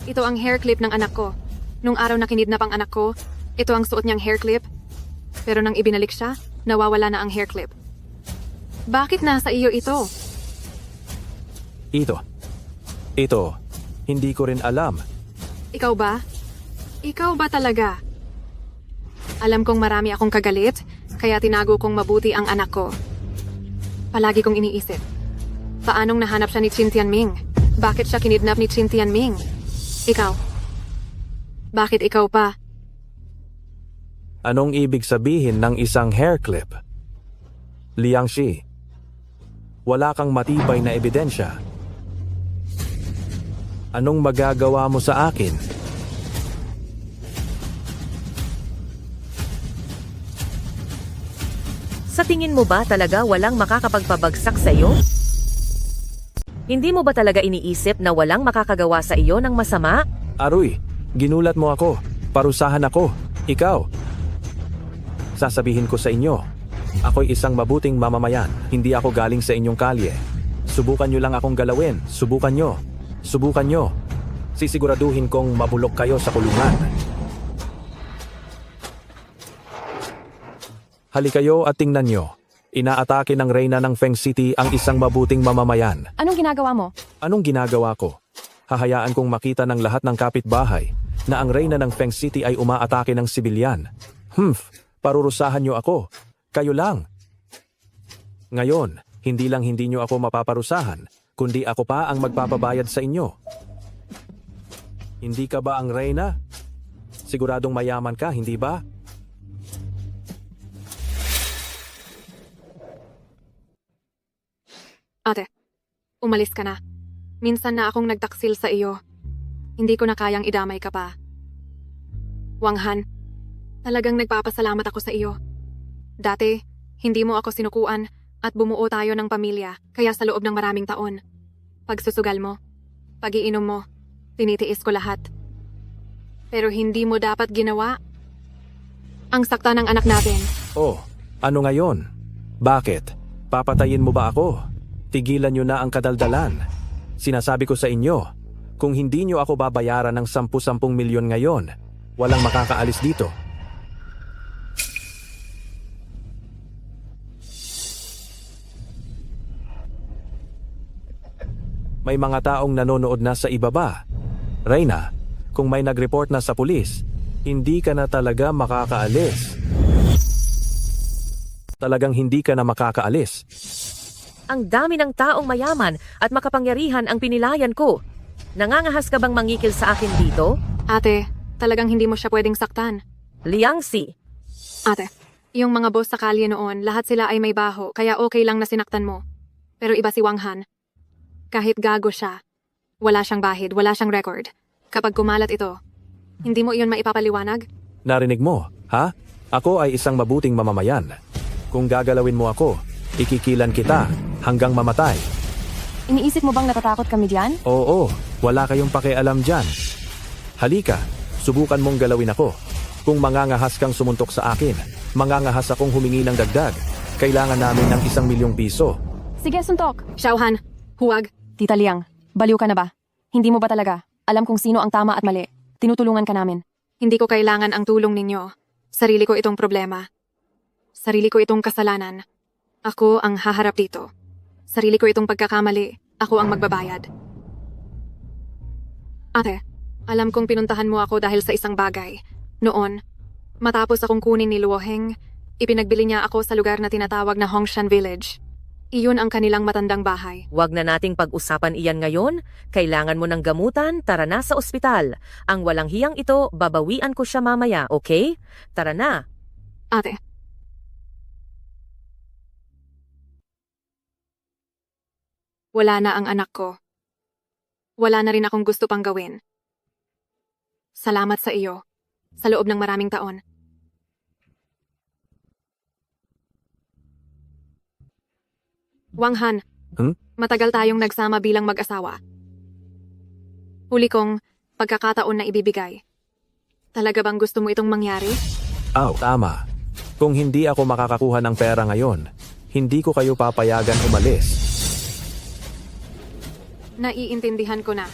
Ito ang hair clip ng anak ko. Nung araw na kinidnap ang anak ko, ito ang suot niyang hair clip. Pero nang ibinalik siya, nawawala na ang hair clip. Bakit nasa iyo ito? Ito, hindi ko rin alam. Ikaw ba? Ikaw ba talaga? Alam kong marami akong kagalit, kaya tinago kong mabuti ang anak ko. Palagi kong iniisip, paanong nahanap siya ni Qin Tianming? Bakit siya kinidnap ni Qin Tianming? Ikaw. Bakit ikaw pa? Anong ibig sabihin ng isang hair clip? Liangxi, wala kang matibay na ebidensya. Anong magagawa mo sa akin? Sa tingin mo ba talaga walang makakapagpabagsak sa iyo? Hindi mo ba talaga iniisip na walang makakagawa sa iyo ng masama? Aroy, ginulat mo ako. Parusahan ako. Ikaw. Sasabihin ko sa inyo, ako'y isang mabuting mamamayan. Hindi ako galing sa inyong kalye. Subukan nyo lang akong galawin. Subukan nyo. Subukan nyo. Sisiguraduhin kong mabulok kayo sa kulungan. Halikayo at tingnan nyo. Inaatake ng reyna ng Feng City ang isang mabuting mamamayan. Anong ginagawa mo? Anong ginagawa ko? Hahayaan kong makita ng lahat ng kapitbahay na ang reyna ng Feng City ay umaatake ng sibilyan. Parurusahan nyo ako. Kayo lang. Ngayon, hindi nyo ako mapaparusahan, kundi ako pa ang magpapabayad sa inyo. Hindi ka ba ang reyna? Siguradong mayaman ka, hindi ba? Ate, umalis ka na. Minsan na akong nagtaksil sa iyo. Hindi ko na kayang idamay ka pa. Wang Han, talagang nagpapasalamat ako sa iyo. Dati, hindi mo ako sinukuan at bumuo tayo ng pamilya, kaya sa loob ng maraming taon. Pagsusugal mo, pag-iinom mo, tinitiis ko lahat. Pero hindi mo dapat ginawa ang sakta ng anak natin. Oh, ano ngayon? Bakit? Papatayin mo ba ako? Tigilan nyo na ang kadaldalan. Sinasabi ko sa inyo, kung hindi nyo ako babayaran ng 10 milyon ngayon, walang makakaalis dito. May mga taong nanonood na sa ibaba. Reyna, kung may nag-report na sa pulis, hindi ka na talaga makakaalis. Talagang hindi ka na makakaalis. Ang dami ng taong mayaman at makapangyarihan ang pinilayan ko. Nangangahas ka bang mangikil sa akin dito? Ate, talagang hindi mo siya pwedeng saktan. Liangxi. Ate, yung mga boss sa kalye noon, lahat sila ay may baho, kaya okay lang na sinaktan mo. Pero iba si Wang Han. Kahit gago siya, wala siyang bahid, wala siyang record. Kapag kumalat ito, hindi mo iyon maipapaliwanag? Narinig mo, ha? Ako ay isang mabuting mamamayan. Kung gagalawin mo ako, ikikilan kita hanggang mamatay. Iniisip mo bang natatakot kami diyan? Oo, wala kayong pakialam dyan. Halika, subukan mong galawin ako. Kung mangangahas kang sumuntok sa akin, mangangahas akong humingi ng dagdag. Kailangan namin ng 1 milyong piso. Sige, suntok. Xiaohan, huwag. Tita Liang, baliw ka na ba? Hindi mo ba talaga alam kung sino ang tama at mali? Tinutulungan ka namin. Hindi ko kailangan ang tulong ninyo. Sarili ko itong problema. Sarili ko itong kasalanan. Ako ang haharap dito. Sarili ko itong pagkakamali. Ako ang magbabayad. Ate, alam kong pinuntahan mo ako dahil sa isang bagay. Noon, matapos akong kunin ni Luo Heng, ipinagbili niya ako sa lugar na tinatawag na Hongshan Village. Iyon ang kanilang matandang bahay. Huwag na nating pag-usapan iyan ngayon. Kailangan mo ng gamutan, tara na sa ospital. Ang walang hiyang ito, babawian ko siya mamaya, okay? Tara na. Ate. Wala na ang anak ko. Wala na rin akong gusto pang gawin. Salamat sa iyo. Sa loob ng maraming taon. Wang Han, matagal tayong nagsama bilang mag-asawa. Huli kong pagkakataon na ibibigay. Talaga bang gusto mo itong mangyari? Tama. Kung hindi ako makakakuha ng pera ngayon, hindi ko kayo papayagan umalis. Naiintindihan ko na.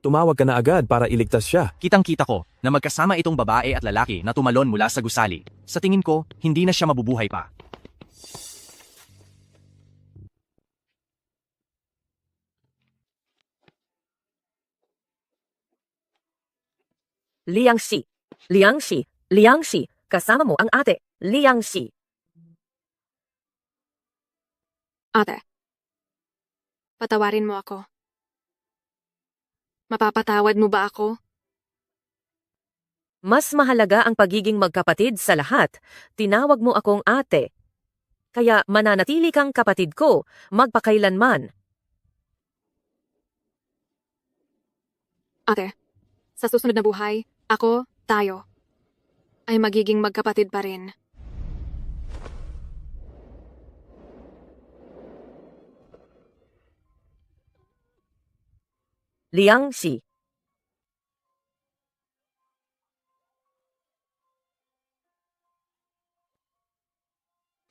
Tumawag ka na agad para iligtas siya. Kitang-kita ko na magkasama itong babae at lalaki na tumalon mula sa gusali. Sa tingin ko, hindi na siya mabubuhay pa. Liangxi, Liangxi, Liangxi, kasama mo ang ate, Liangxi. Ate, patawarin mo ako. Mapapatawad mo ba ako? Mas mahalaga ang pagiging magkapatid sa lahat. Tinawag mo akong ate. Kaya mananatili kang kapatid ko, magpakailanman. Ate, sa susunod na buhay, ako, tayo, ay magiging magkapatid pa rin. Liangxi.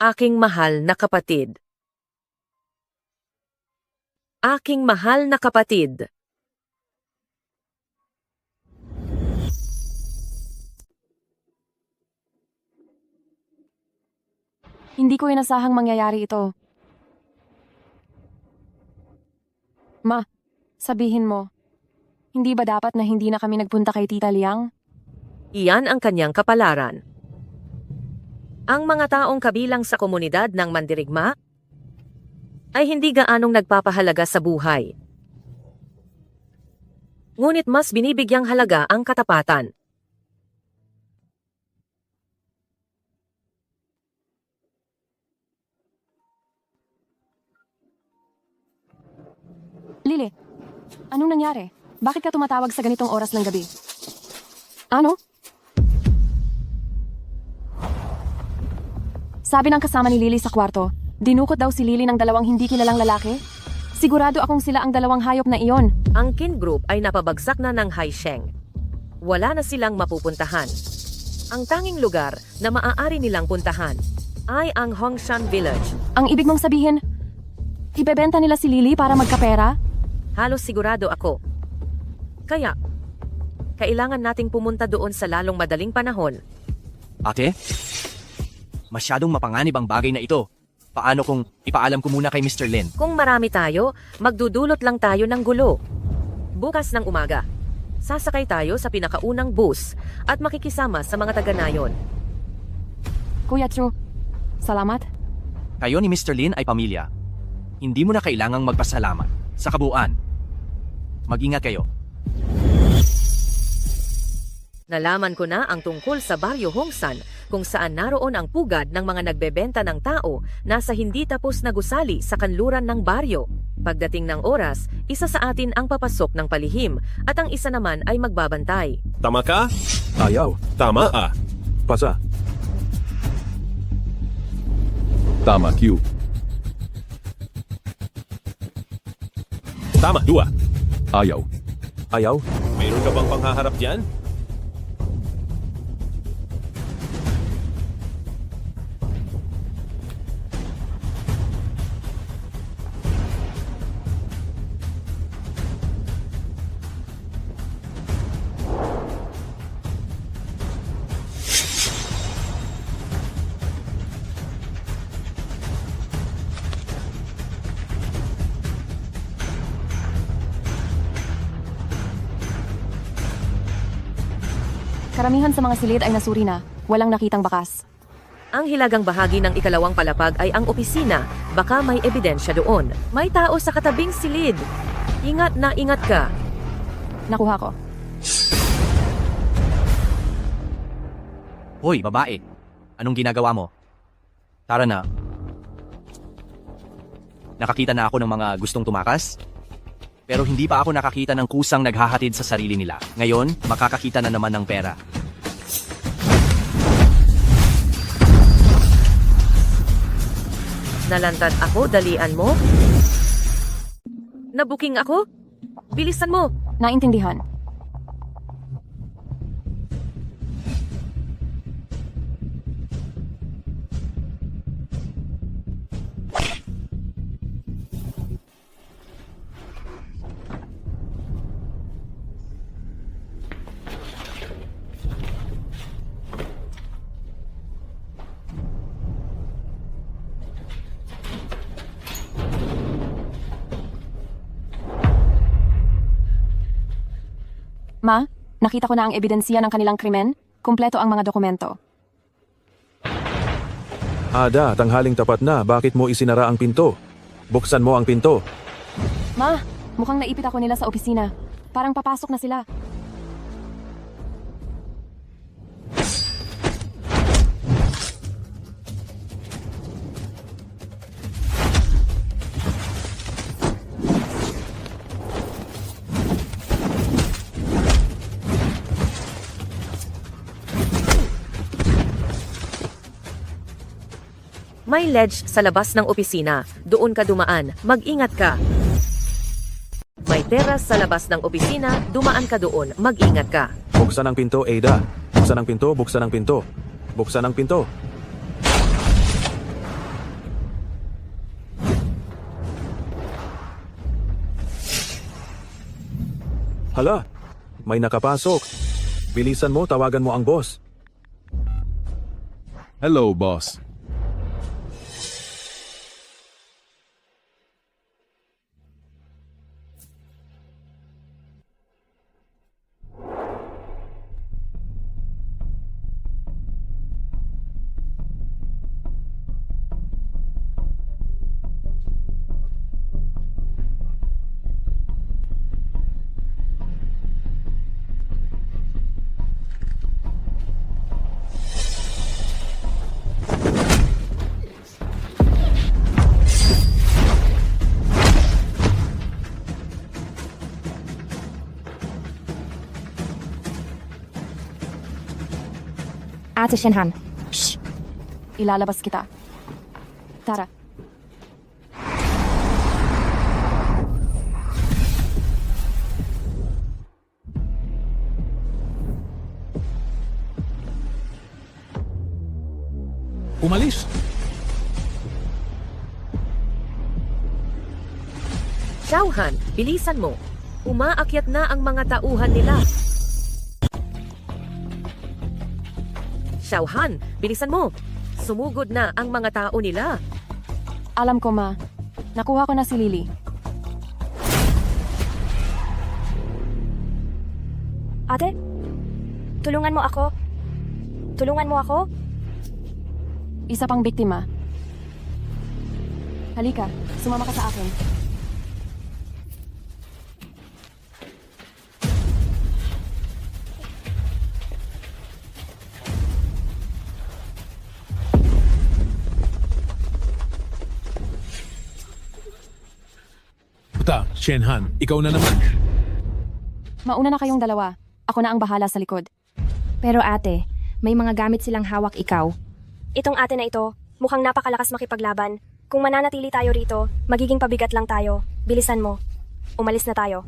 Aking mahal na kapatid. Aking mahal na kapatid. Hindi ko inasahang mangyayari ito. Ma, sabihin mo, hindi ba dapat na hindi na kami nagpunta kay Tita Liang? Iyan ang kanyang kapalaran. Ang mga taong kabilang sa komunidad ng mandirigma ay hindi gaanong nagpapahalaga sa buhay. Ngunit mas binibigyang halaga ang katapatan. Lily, anong nangyari? Bakit ka tumatawag sa ganitong oras ng gabi? Ano? Sabi ng kasama ni Lily sa kwarto, dinukot daw si Lily ng dalawang hindi kilalang lalaki? Sigurado akong sila ang dalawang hayop na iyon. Ang Kin Group ay napabagsak na ng Haisheng. Wala na silang mapupuntahan. Ang tanging lugar na maaari nilang puntahan ay ang Hongshan Village. Ang ibig mong sabihin, ibebenta nila si Lily para magkapera? Halos sigurado ako. Kaya, kailangan nating pumunta doon sa lalong madaling panahon. Ate? Masyadong mapanganib ang bagay na ito. Paano kung ipaalam ko muna kay Mr. Lin? Kung marami tayo, magdudulot lang tayo ng gulo. Bukas ng umaga, sasakay tayo sa pinakaunang bus at makikisama sa mga taga-nayon. Kuya Chu, salamat. Kayo ni Mr. Lin ay pamilya. Hindi mo na kailangang magpasalamat. Sa kabuuan, mag-ingat kayo. Nalaman ko na ang tungkol sa Baryo Hongsan kung saan naroon ang pugad ng mga nagbebenta ng tao na sa hindi tapos na gusali sa kanluran ng baryo. Pagdating ng oras, isa sa atin ang papasok ng palihim at ang isa naman ay magbabantay. Tama ka? Ayaw. Tama Pasa. Tama, Q. Tama, 2. Ayaw. Ayaw? Mayroon ka bang panghaharap dyan? Karamihan sa mga silid ay nasuri na. Walang nakitang bakas. Ang hilagang bahagi ng ikalawang palapag ay ang opisina. Baka may ebidensya doon. May tao sa katabing silid. Ingat na ingat ka. Nakuha ko. Hoy, babae. Anong ginagawa mo? Tara na. Nakakita na ako ng mga gustong tumakas? Pero hindi pa ako nakakita ng kusang naghahatid sa sarili nila. Ngayon, makakakita na naman ng pera. Nalantad ako, dalian mo? Nabuking ako? Bilisan mo! Naintindihan. Ma, nakita ko na ang ebidensya ng kanilang krimen. Kumpleto ang mga dokumento. Ada, tanghaling tapat na. Bakit mo isinara ang pinto? Buksan mo ang pinto. Ma, mukhang naipit ako nila sa opisina. Parang papasok na sila. May ledge sa labas ng opisina. Doon ka dumaan. Mag-ingat ka. May teras sa labas ng opisina. Dumaan ka doon. Mag-ingat ka. Buksan ang pinto, Ada. Buksan ang pinto, buksan ang pinto. Buksan ang pinto. Hala, may nakapasok. Bilisan mo, tawagan mo ang boss. Hello, boss. Ate Shenhan. Shh! Ilalabas kita. Tara. Umalis! Xiaohan, bilisan mo. Umaakyat na ang mga tauhan nila. Xiaohan, bilisan mo. Sumugod na ang mga tao nila. Alam ko, Ma. Nakuha ko na si Lily. Ate? Tulungan mo ako. Tulungan mo ako. Isa pang biktima. Halika, sumama ka sa akin. Puta, Shenhan, ikaw na naman. Mauna na kayong dalawa. Ako na ang bahala sa likod. Pero ate, may mga gamit silang hawak ikaw. Itong ate na ito, mukhang napakalakas makipaglaban. Kung mananatili tayo rito, magiging pabigat lang tayo. Bilisan mo. Umalis na tayo.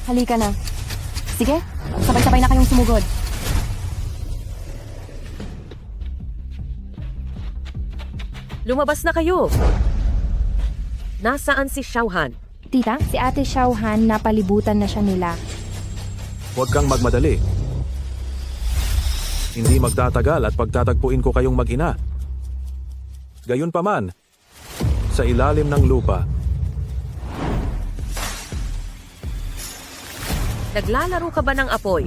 Halika na. Sige, sabay-sabay na kayong sumugod. Lumabas na kayo. Nasaan si Xiaohan? Tita, si ate Xiaohan napalibutan na siya nila. Huwag kang magmadali. Hindi magtatagal at pagtatagpuin ko kayong mag-ina. Gayunpaman, sa ilalim ng lupa, Naglalaro ka ba ng apoy?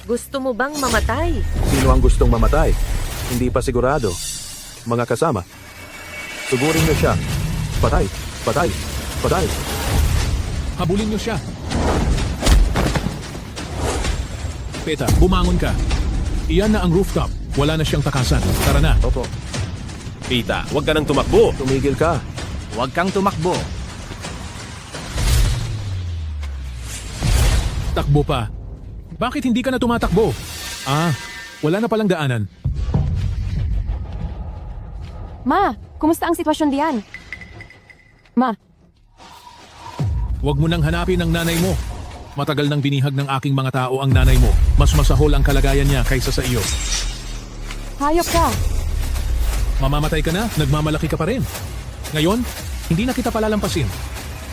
Gusto mo bang mamatay? Sino ang gustong mamatay? Hindi pa sigurado. Mga kasama. Sugurin niyo siya. Patay, patay, patay. Habulin niyo siya. Peta, bumangon ka. Iyan na ang rooftop. Wala na siyang takasan. Tara na. Opo. Pita, huwag ka nang tumakbo. Tumigil ka. Huwag kang tumakbo. Takbo pa. Bakit hindi ka na tumatakbo? Ah, wala na palang daanan. Ma, kumusta ang sitwasyon diyan? Ma, Huwag mo nang hanapin ang nanay mo. Matagal nang binihag ng aking mga tao ang nanay mo. Mas masahol ang kalagayan niya kaysa sa iyo. hayop ka. Mamamatay ka na, nagmamalaki ka pa rin. Ngayon, hindi na kita palalampasin.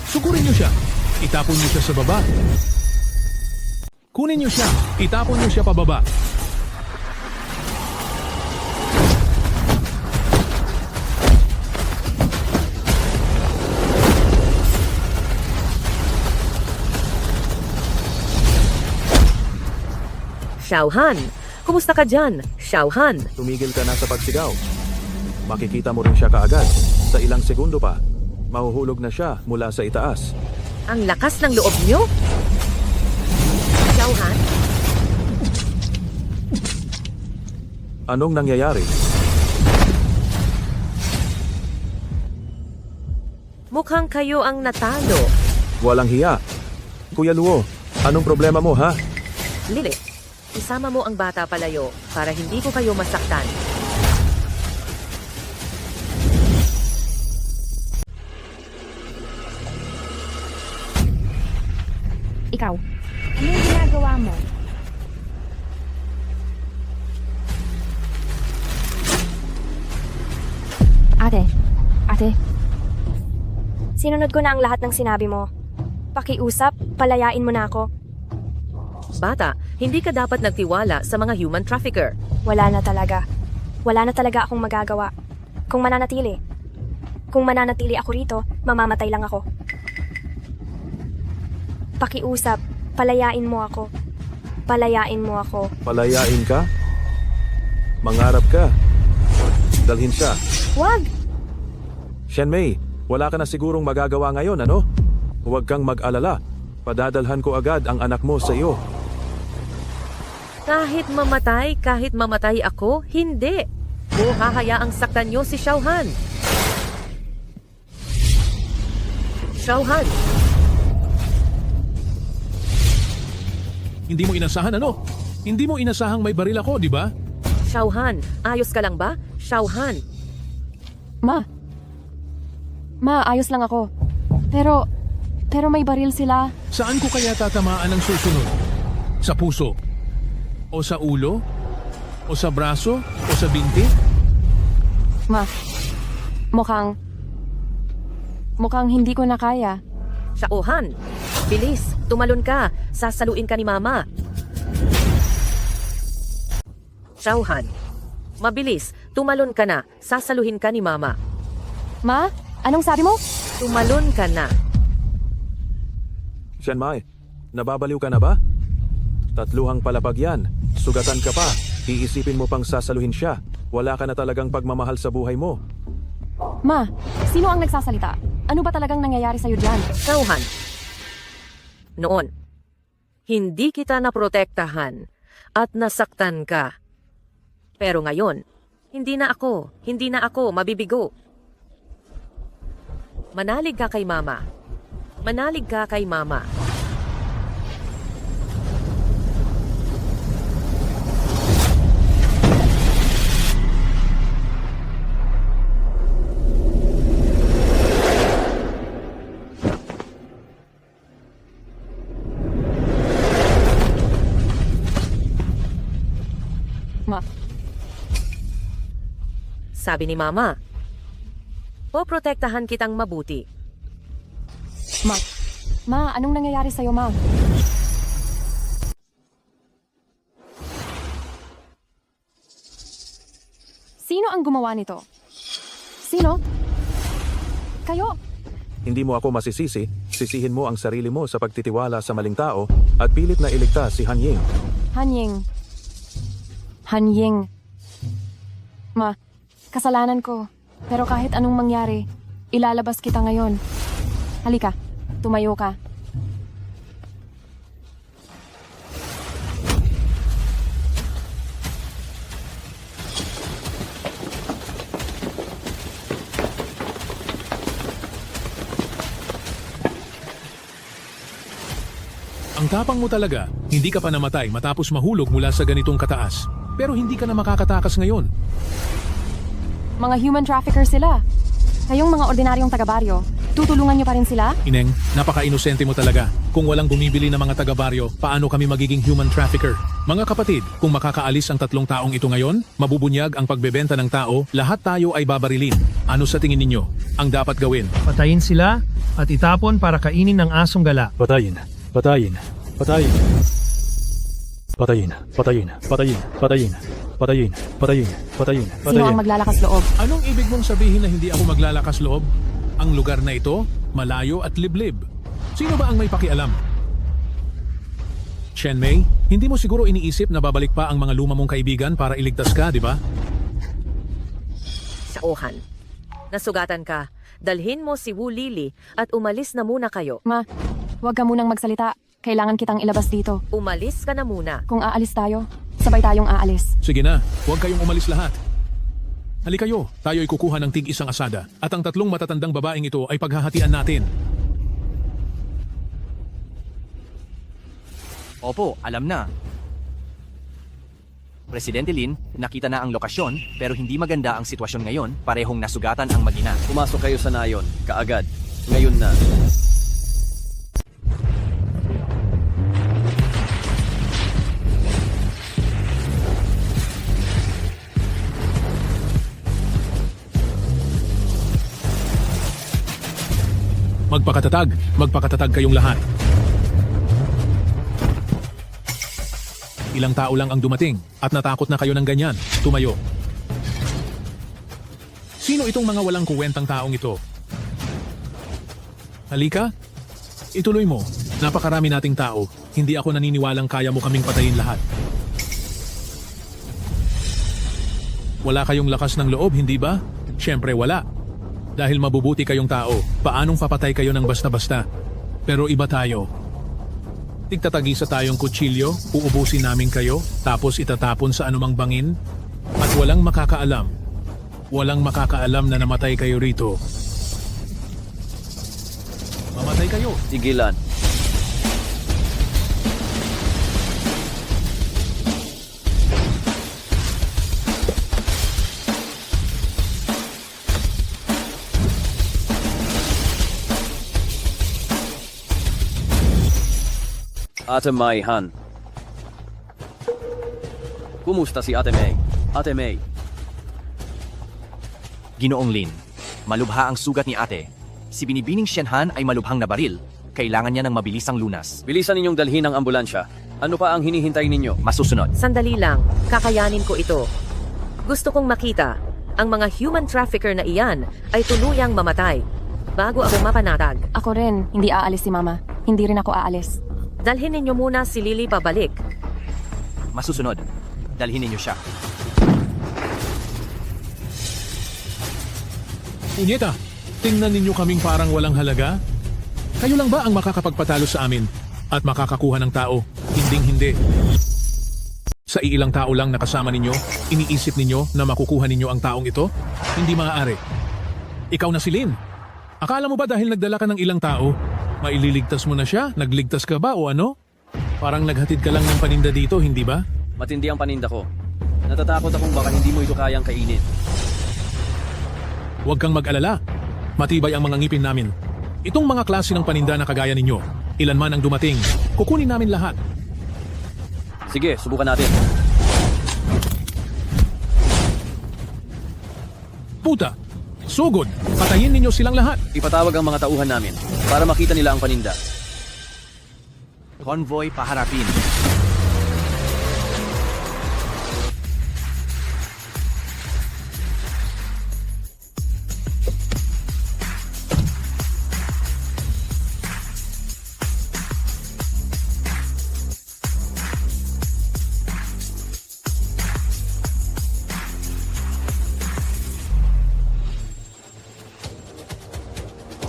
Sugurin niyo siya. Itapon niyo siya sa baba. Kunin niyo siya. Itapon niyo siya pababa. Xiaohan, kumusta ka dyan? Xiaohan, Tumigil ka na sa pagsigaw. Makikita mo rin siya kaagad. Sa ilang segundo pa, mahuhulog na siya mula sa itaas. ang lakas ng loob niyo? Xiaohan, Anong nangyayari? mukhang kayo ang natalo. Walang hiya. Kuya Luo, anong problema mo ha? Lili, isama mo ang bata palayo para hindi ko kayo masaktan. Ikaw, ano yung ginagawa mo? Ate. Sinunod ko na ang lahat ng sinabi mo. Pakiusap, palayain mo na ako. Bata, hindi ka dapat nagtiwala sa mga human trafficker. Wala na talaga. Wala na talaga akong magagawa. Kung mananatili ako rito, mamamatay lang ako. Pakiusap, palayain mo ako. Palayain mo ako. Palayain ka? Mangarap ka? Dalhin siya. Wag! Shenmei, wala ka na sigurong magagawa ngayon, ano? Huwag kang mag-alala. Padadalhan ko agad ang anak mo sa iyo. Kahit mamatay ako, hindi. O hahayaang saktan niyo si Xiaohan. Xiaohan, Hindi mo inasahan ano? Hindi mo inasahang may baril ako, di ba? Xiaohan, ayos ka lang ba? Xiaohan, Ma, ayos lang ako. Pero may baril sila. Saan ko kaya tatamaan ang susunod? Sa puso? O sa ulo? O sa braso? O sa binti? Ma, mukhang hindi ko na kaya. Xiaohan, bilis, tumalon ka. Sasaluin ka ni Mama. Xiaohan, mabilis, tumalon ka na. Sasaluhin ka ni Mama. Ma, anong sabi mo? Tumalon ka na. Shenmei, nababaliw ka na ba? Tatluhang palapag yan. Sugatan ka pa. Iisipin mo pang sasaluhin siya. Wala ka na talagang pagmamahal sa buhay mo. Ma, sino ang nagsasalita? Ano ba talagang nangyayari sa'yo dyan? Xiaohan, noon, hindi kita naprotektahan at nasaktan ka. Pero ngayon, hindi na ako mabibigo. Manalig ka kay Mama. Manalig ka kay Mama. Ma, Sabi ni Mama, poprotektahan kitang mabuti. Ma, anong nangyayari sa'yo, Ma? Sino ang gumawa nito? Sino? Kayo? Hindi mo ako masisisi. pagsisihin mo ang sarili mo sa pagtitiwala sa maling tao at pilit na iligtas si Han Ying. Han Ying. Ma, kasalanan ko. Pero kahit anong mangyari, ilalabas kita ngayon. Halika, tumayo ka. Ang tapang mo talaga, hindi ka pa namatay matapos mahulog mula sa ganitong kataas. Pero hindi ka na makakatakas ngayon. Mga human trafficker sila. Kayong mga ordinaryong taga-baryo, tutulungan niyo pa rin sila? Ineng, napaka-inosente mo talaga. Kung walang bumibili ng mga taga-baryo, paano kami magiging human trafficker? Mga kapatid, kung makakaalis ang 3 taong ito ngayon, mabubunyag ang pagbebenta ng tao, lahat tayo ay babarilin. Ano sa tingin ninyo ang dapat gawin? Patayin sila at itapon para kainin ng asong gala. Patayin. Patayin. Patayin. Patayin. Patayin. Patayin. Patayin. Patayin. Patayin. Patayin. Sino ang maglalakas loob? Anong ibig mong sabihin na hindi ako maglalakas loob? Ang lugar na ito, malayo at liblib. Sino ba ang may pakialam? Chen Mei, hindi mo siguro iniisip na babalik pa ang mga luma mong kaibigan para iligtas ka, di ba? Xiaohan, nasugatan ka. Dalhin mo si Wu Lili at umalis na muna kayo. Ma, huwag ka munang magsalita. Kailangan kitang ilabas dito. Umalis ka na muna. Kung aalis tayo, sabay tayong aalis. Sige na, huwag kayong umalis lahat. Halika kayo, tayo ay kukuha ng tig-isang asada at ang 3 matatandang babaeng ito ay paghahatian natin. Opo, alam na. Presidente Lin, nakita na ang lokasyon pero hindi maganda ang sitwasyon ngayon. Parehong nasugatan ang mag-ina. Pumasok kayo sa nayon, kaagad. Ngayon na. Magpakatatag kayong lahat. Ilang tao lang ang dumating at natakot na kayo ng ganyan. Tumayo. Sino itong mga walang kuwentang taong ito? Halika, ituloy mo. Napakarami nating tao. Hindi ako naniniwalang kaya mo kaming patayin lahat. Wala kayong lakas ng loob, hindi ba? Siyempre wala. Dahil mabubuti kayong tao, paanong papatay kayo ng basta-basta? Pero iba tayo. Tigtatagisa tayong kutsilyo, uubusin namin kayo, tapos itatapon sa anumang bangin, at walang makakaalam. Walang makakaalam na namatay kayo rito. Mamatay kayo. Tigilan. Ate May Han. Kumusta si Ate May? Ate May. Ginoong Lin, malubha ang sugat ni ate. Si Binibining Shenhan ay malubhang na baril. Kailangan niya ng mabilisang lunas. Bilisan ninyong dalhin ang ambulansya. Ano pa ang hinihintay ninyo? Masusunod. Sandali lang, kakayanin ko ito. Gusto kong makita, ang mga human trafficker na iyan ay tuluyang mamatay bago ako mapanatag. Ako rin, hindi aalis si Mama. Hindi rin ako aalis. Dalhin ninyo muna si Lily pabalik. Masusunod. Dalhin ninyo siya. Punyeta, tingnan ninyo kaming parang walang halaga? Kayo lang ba ang makakapagpatalo sa amin at makakakuha ng tao? Hinding-hindi. Sa iilang tao lang nakasama ninyo, iniisip ninyo na makukuha ninyo ang taong ito? Hindi maaari. Ikaw na si Lin. Akala mo ba dahil nagdala ka ng ilang tao, maililigtas mo na siya? Nagligtas ka ba o ano? Parang naghatid ka lang ng paninda dito, hindi ba? Matindi ang paninda ko. Natatakot akong baka hindi mo ito kayang kainin. Huwag kang mag-alala. Matibay ang mga ngipin namin. Itong mga klase ng paninda na kagaya ninyo, ilan man ang dumating, kukunin namin lahat. Sige, subukan natin. Puta! Sugod! Patayin ninyo silang lahat! Ipatawag ang mga tauhan namin para makita nila ang paninda. Convoy paharapin.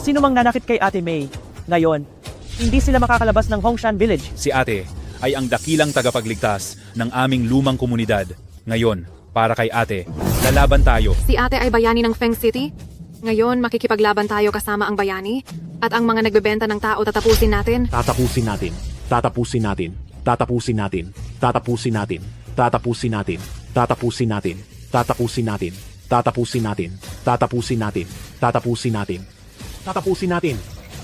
Sino mang nanakit kay Ate May? Ngayon, hindi sila makakalabas ng Hongshan Village. Si Ate ay ang dakilang tagapagligtas ng aming lumang komunidad. Ngayon, para kay Ate, lalaban tayo. Si ate ay bayani ng Feng City. Ngayon, makikipaglaban tayo kasama ang bayani. At ang mga nagbebenta ng tao tatapusin natin. Tatapusin natin. Tatapusin natin. Tatapusin natin. Tatapusin natin. Tatapusin natin. Tatapusin natin. Tatapusin natin. Tatapusin natin. Tatapusin natin. Tatapusin natin. Tatapusin natin.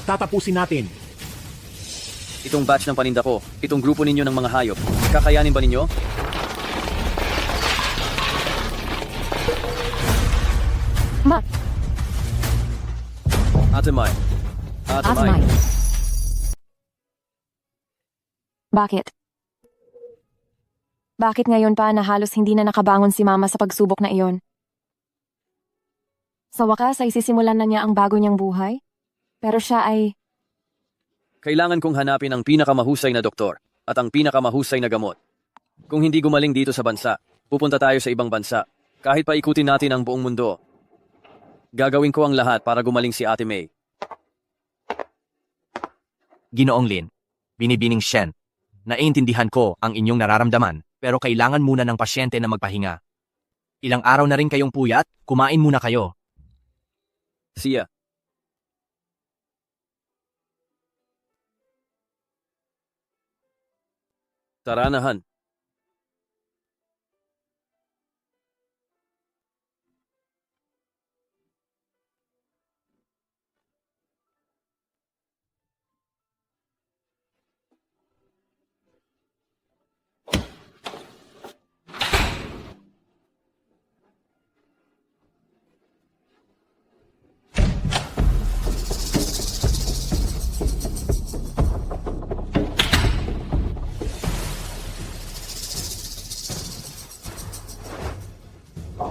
Tatapusin natin. Itong batch ng paninda ko, itong grupo ninyo ng mga hayop, kakayanin ba ninyo? Ma. Ate Mai. Ate Mai. Bakit? Bakit ngayon pa na halos hindi na nakabangon si Mama sa pagsubok na iyon? Sa wakas ay sisimulan na niya ang bago niyang buhay? Pero siya ay... Kailangan kong hanapin ang pinakamahusay na doktor at ang pinakamahusay na gamot. Kung hindi gumaling dito sa bansa, pupunta tayo sa ibang bansa. Kahit pa ikutin natin ang buong mundo. Gagawin ko ang lahat para gumaling si Ate May. Ginoong Lin, binibining Shen, naiintindihan ko ang inyong nararamdaman, pero kailangan muna ng pasyente na magpahinga. Ilang araw na rin kayong puyat, kumain muna kayo. Siya. Taranahan.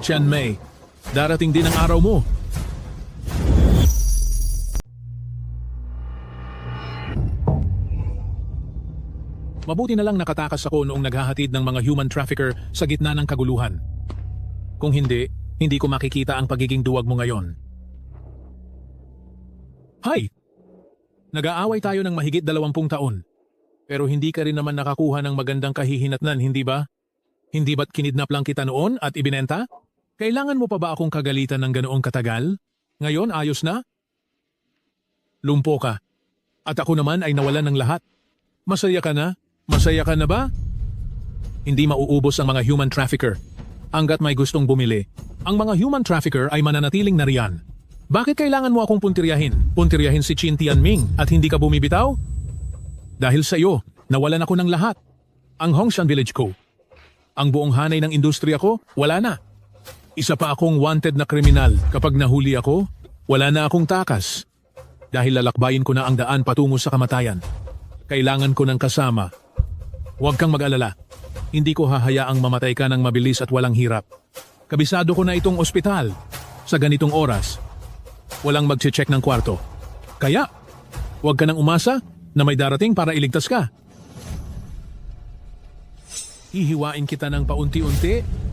Chen Mei, darating din ang araw mo. Mabuti na lang nakatakas ako noong naghahatid ng mga human trafficker sa gitna ng kaguluhan. Kung hindi, hindi ko makikita ang pagiging duwag mo ngayon. Hay! Nag-aaway tayo ng mahigit 20 taon. Pero hindi ka rin naman nakakuha ng magandang kahihinatnan, hindi ba? Hindi ba't kinidnap lang kita noon at ibinenta? Kailangan mo pa ba akong kagalitan ng ganoong katagal? Ngayon, ayos na? Lumpo ka. At ako naman ay nawalan ng lahat. Masaya ka na? Masaya ka na ba? Hindi mauubos ang mga human trafficker. Hanggat may gustong bumili, ang mga human trafficker ay mananatiling nariyan. Bakit kailangan mo akong puntiryahin? Puntiryahin si Qin Tianming at hindi ka bumibitaw? Dahil sa iyo, nawalan ako ng lahat. Ang Hongshan Village ko. Ang buong hanay ng industriya ko, wala na. Isa pa akong wanted na kriminal. Kapag nahuli ako, wala na akong takas. Dahil lalakbayin ko na ang daan patungo sa kamatayan. Kailangan ko ng kasama. Huwag kang mag-alala. Hindi ko hahayaang mamatay ka ng mabilis at walang hirap. Kabisado ko na itong ospital. Sa ganitong oras, walang mag-check ng kwarto. Kaya, huwag ka nang umasa na may darating para iligtas ka. Hihiwain kita ng paunti-unti.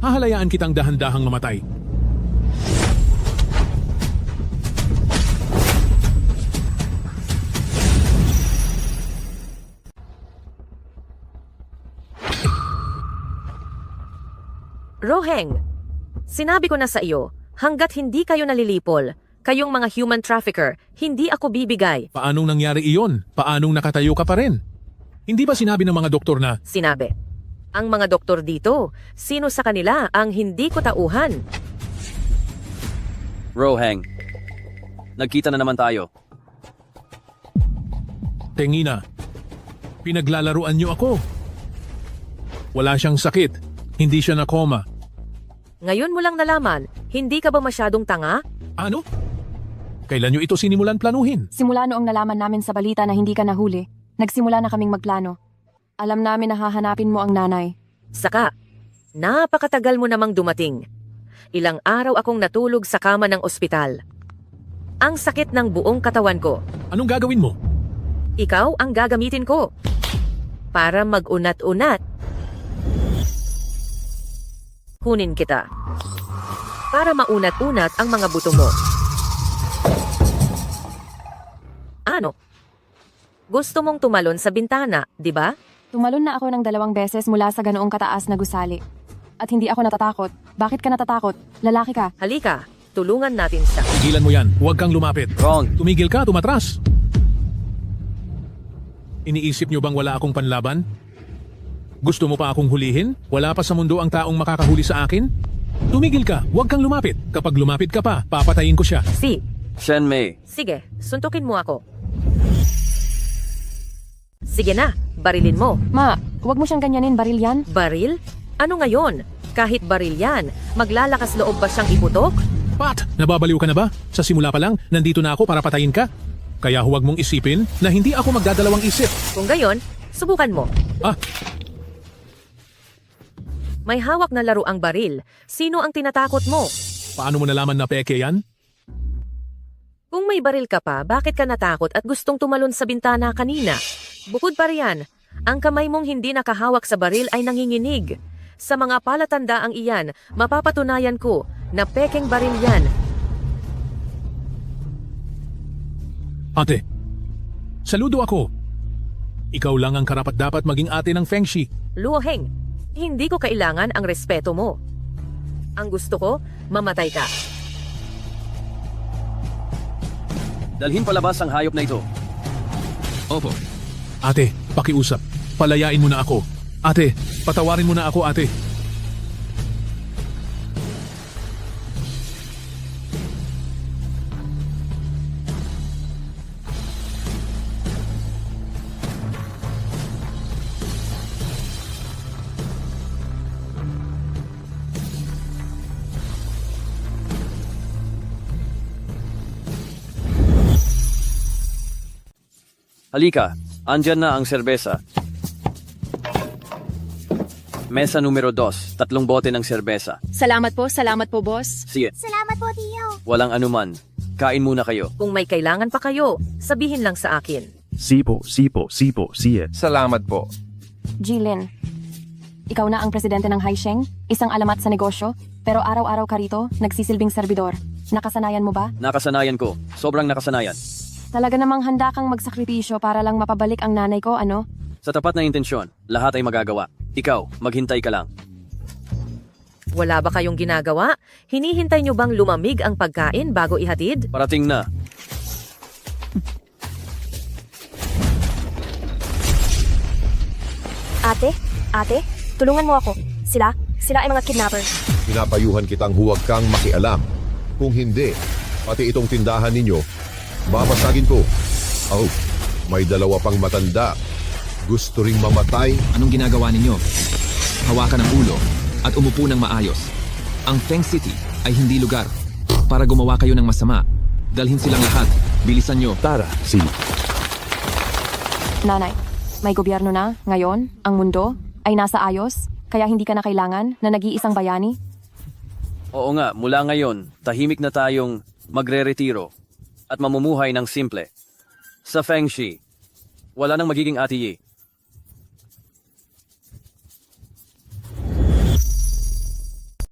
Hahalayaan kitang dahan-dahang mamatay. Roheng, sinabi ko na sa iyo, hanggat hindi kayo nalilipol, kayong mga human trafficker, hindi ako bibigay. Paanong nangyari iyon? Paanong nakatayo ka pa rin? Hindi ba sinabi ng mga doktor na... Sinabi. Ang mga doktor dito, sino sa kanila ang hindi ko tauhan? Roheng, nagkita na naman tayo. Tengina, pinaglalaruan niyo ako. Wala siyang sakit, hindi siya na koma. Ngayon mo lang nalaman, hindi ka ba masyadong tanga? Ano? Kailan niyo ito sinimulan planuhin? Simula noong nalaman namin sa balita na hindi ka nahuli, nagsimula na kaming magplano. Alam namin na hahanapin mo ang nanay. Saka, napakatagal mo namang dumating. Ilang araw akong natulog sa kama ng ospital. Ang sakit ng buong katawan ko. Anong gagawin mo? Ikaw ang gagamitin ko. Para mag-unat-unat. Kunin kita. Para maunat-unat ang mga buto mo. Gusto mong tumalon sa bintana, di ba? Tumalon na ako ng 2 beses mula sa ganoong kataas na gusali. At hindi ako natatakot. Bakit ka natatakot? Lalaki ka. Halika, tulungan natin siya. Tigilan mo yan. Huwag kang lumapit. Wrong. Tumigil ka, tumatras. Iniisip nyo bang wala akong panlaban? Gusto mo pa akong hulihin? Wala pa sa mundo ang taong makakahuli sa akin? Tumigil ka, huwag kang lumapit. Kapag lumapit ka pa, papatayin ko siya. Shen Mei. Sige, suntukin mo ako. Sige na, barilin mo. Ma, huwag mo siyang ganyanin, baril yan. Baril? Ano ngayon? Kahit baril yan, maglalakas loob ba siyang iputok? Pat, nababaliw ka na ba? Sa simula pa lang, nandito na ako para patayin ka. Kaya huwag mong isipin na hindi ako magdadalawang isip. Kung gayon, subukan mo. May hawak na laro ang baril. Sino ang tinatakot mo? Paano mo nalaman na peke yan? Kung may baril ka pa, bakit ka natakot at gustong tumalon sa bintana kanina? Bukod pa riyan, ang kamay mong hindi nakahawak sa baril ay nanginginig. Sa mga palatandaang iyan, mapapatunayan ko na pekeng baril yan. Ate, saludo ako. Ikaw lang ang karapat-dapat maging ate ng Feng Shi. Luo Heng, hindi ko kailangan ang respeto mo. Ang gusto ko, mamatay ka. Dalhin palabas ang hayop na ito. Opo. Ate, pakiusap. Palayain mo na ako. Ate, patawarin mo na ako, ate. Halika, andyan na ang serbesa. Mesa numero 2, 3 bote ng serbesa. Salamat po, boss. Sige, Salamat po, Tio. walang anuman. Kain muna kayo. Kung may kailangan pa kayo, sabihin lang sa akin. Sipo, siye. Salamat po. Jilin, ikaw na ang presidente ng Haisheng, isang alamat sa negosyo, pero araw-araw ka rito, nagsisilbing serbidor. Nakasanayan mo ba? Nakasanayan ko. Sobrang nakasanayan. Talaga namang handa kang magsakripisyo para lang mapabalik ang nanay ko, ano? Sa tapat na intensyon, lahat ay magagawa. Ikaw, maghintay ka lang. Wala ba kayong ginagawa? Hinihintay nyo bang lumamig ang pagkain bago ihatid? Parating na. Ate, tulungan mo ako. Sila ay mga kidnappers. Pinapayuhan kitang huwag kang makialam. Kung hindi, pati itong tindahan ninyo, babasagin ko. Oh, may 2 pang matanda. Gusto ring mamatay. Anong ginagawa ninyo? Hawakan ang ulo at umupo ng maayos. Ang Feng City ay hindi lugar para gumawa kayo ng masama. Dalhin silang lahat. Bilisan nyo. Tara, Nanay, may gobyerno na, ngayon, ang mundo, ay nasa ayos, kaya hindi ka na kailangan na nag-iisang bayani? Oo nga, mula ngayon, tahimik na tayong magre-retiro at mamumuhay ng simple. Sa Feng Shi, wala nang magiging atiye.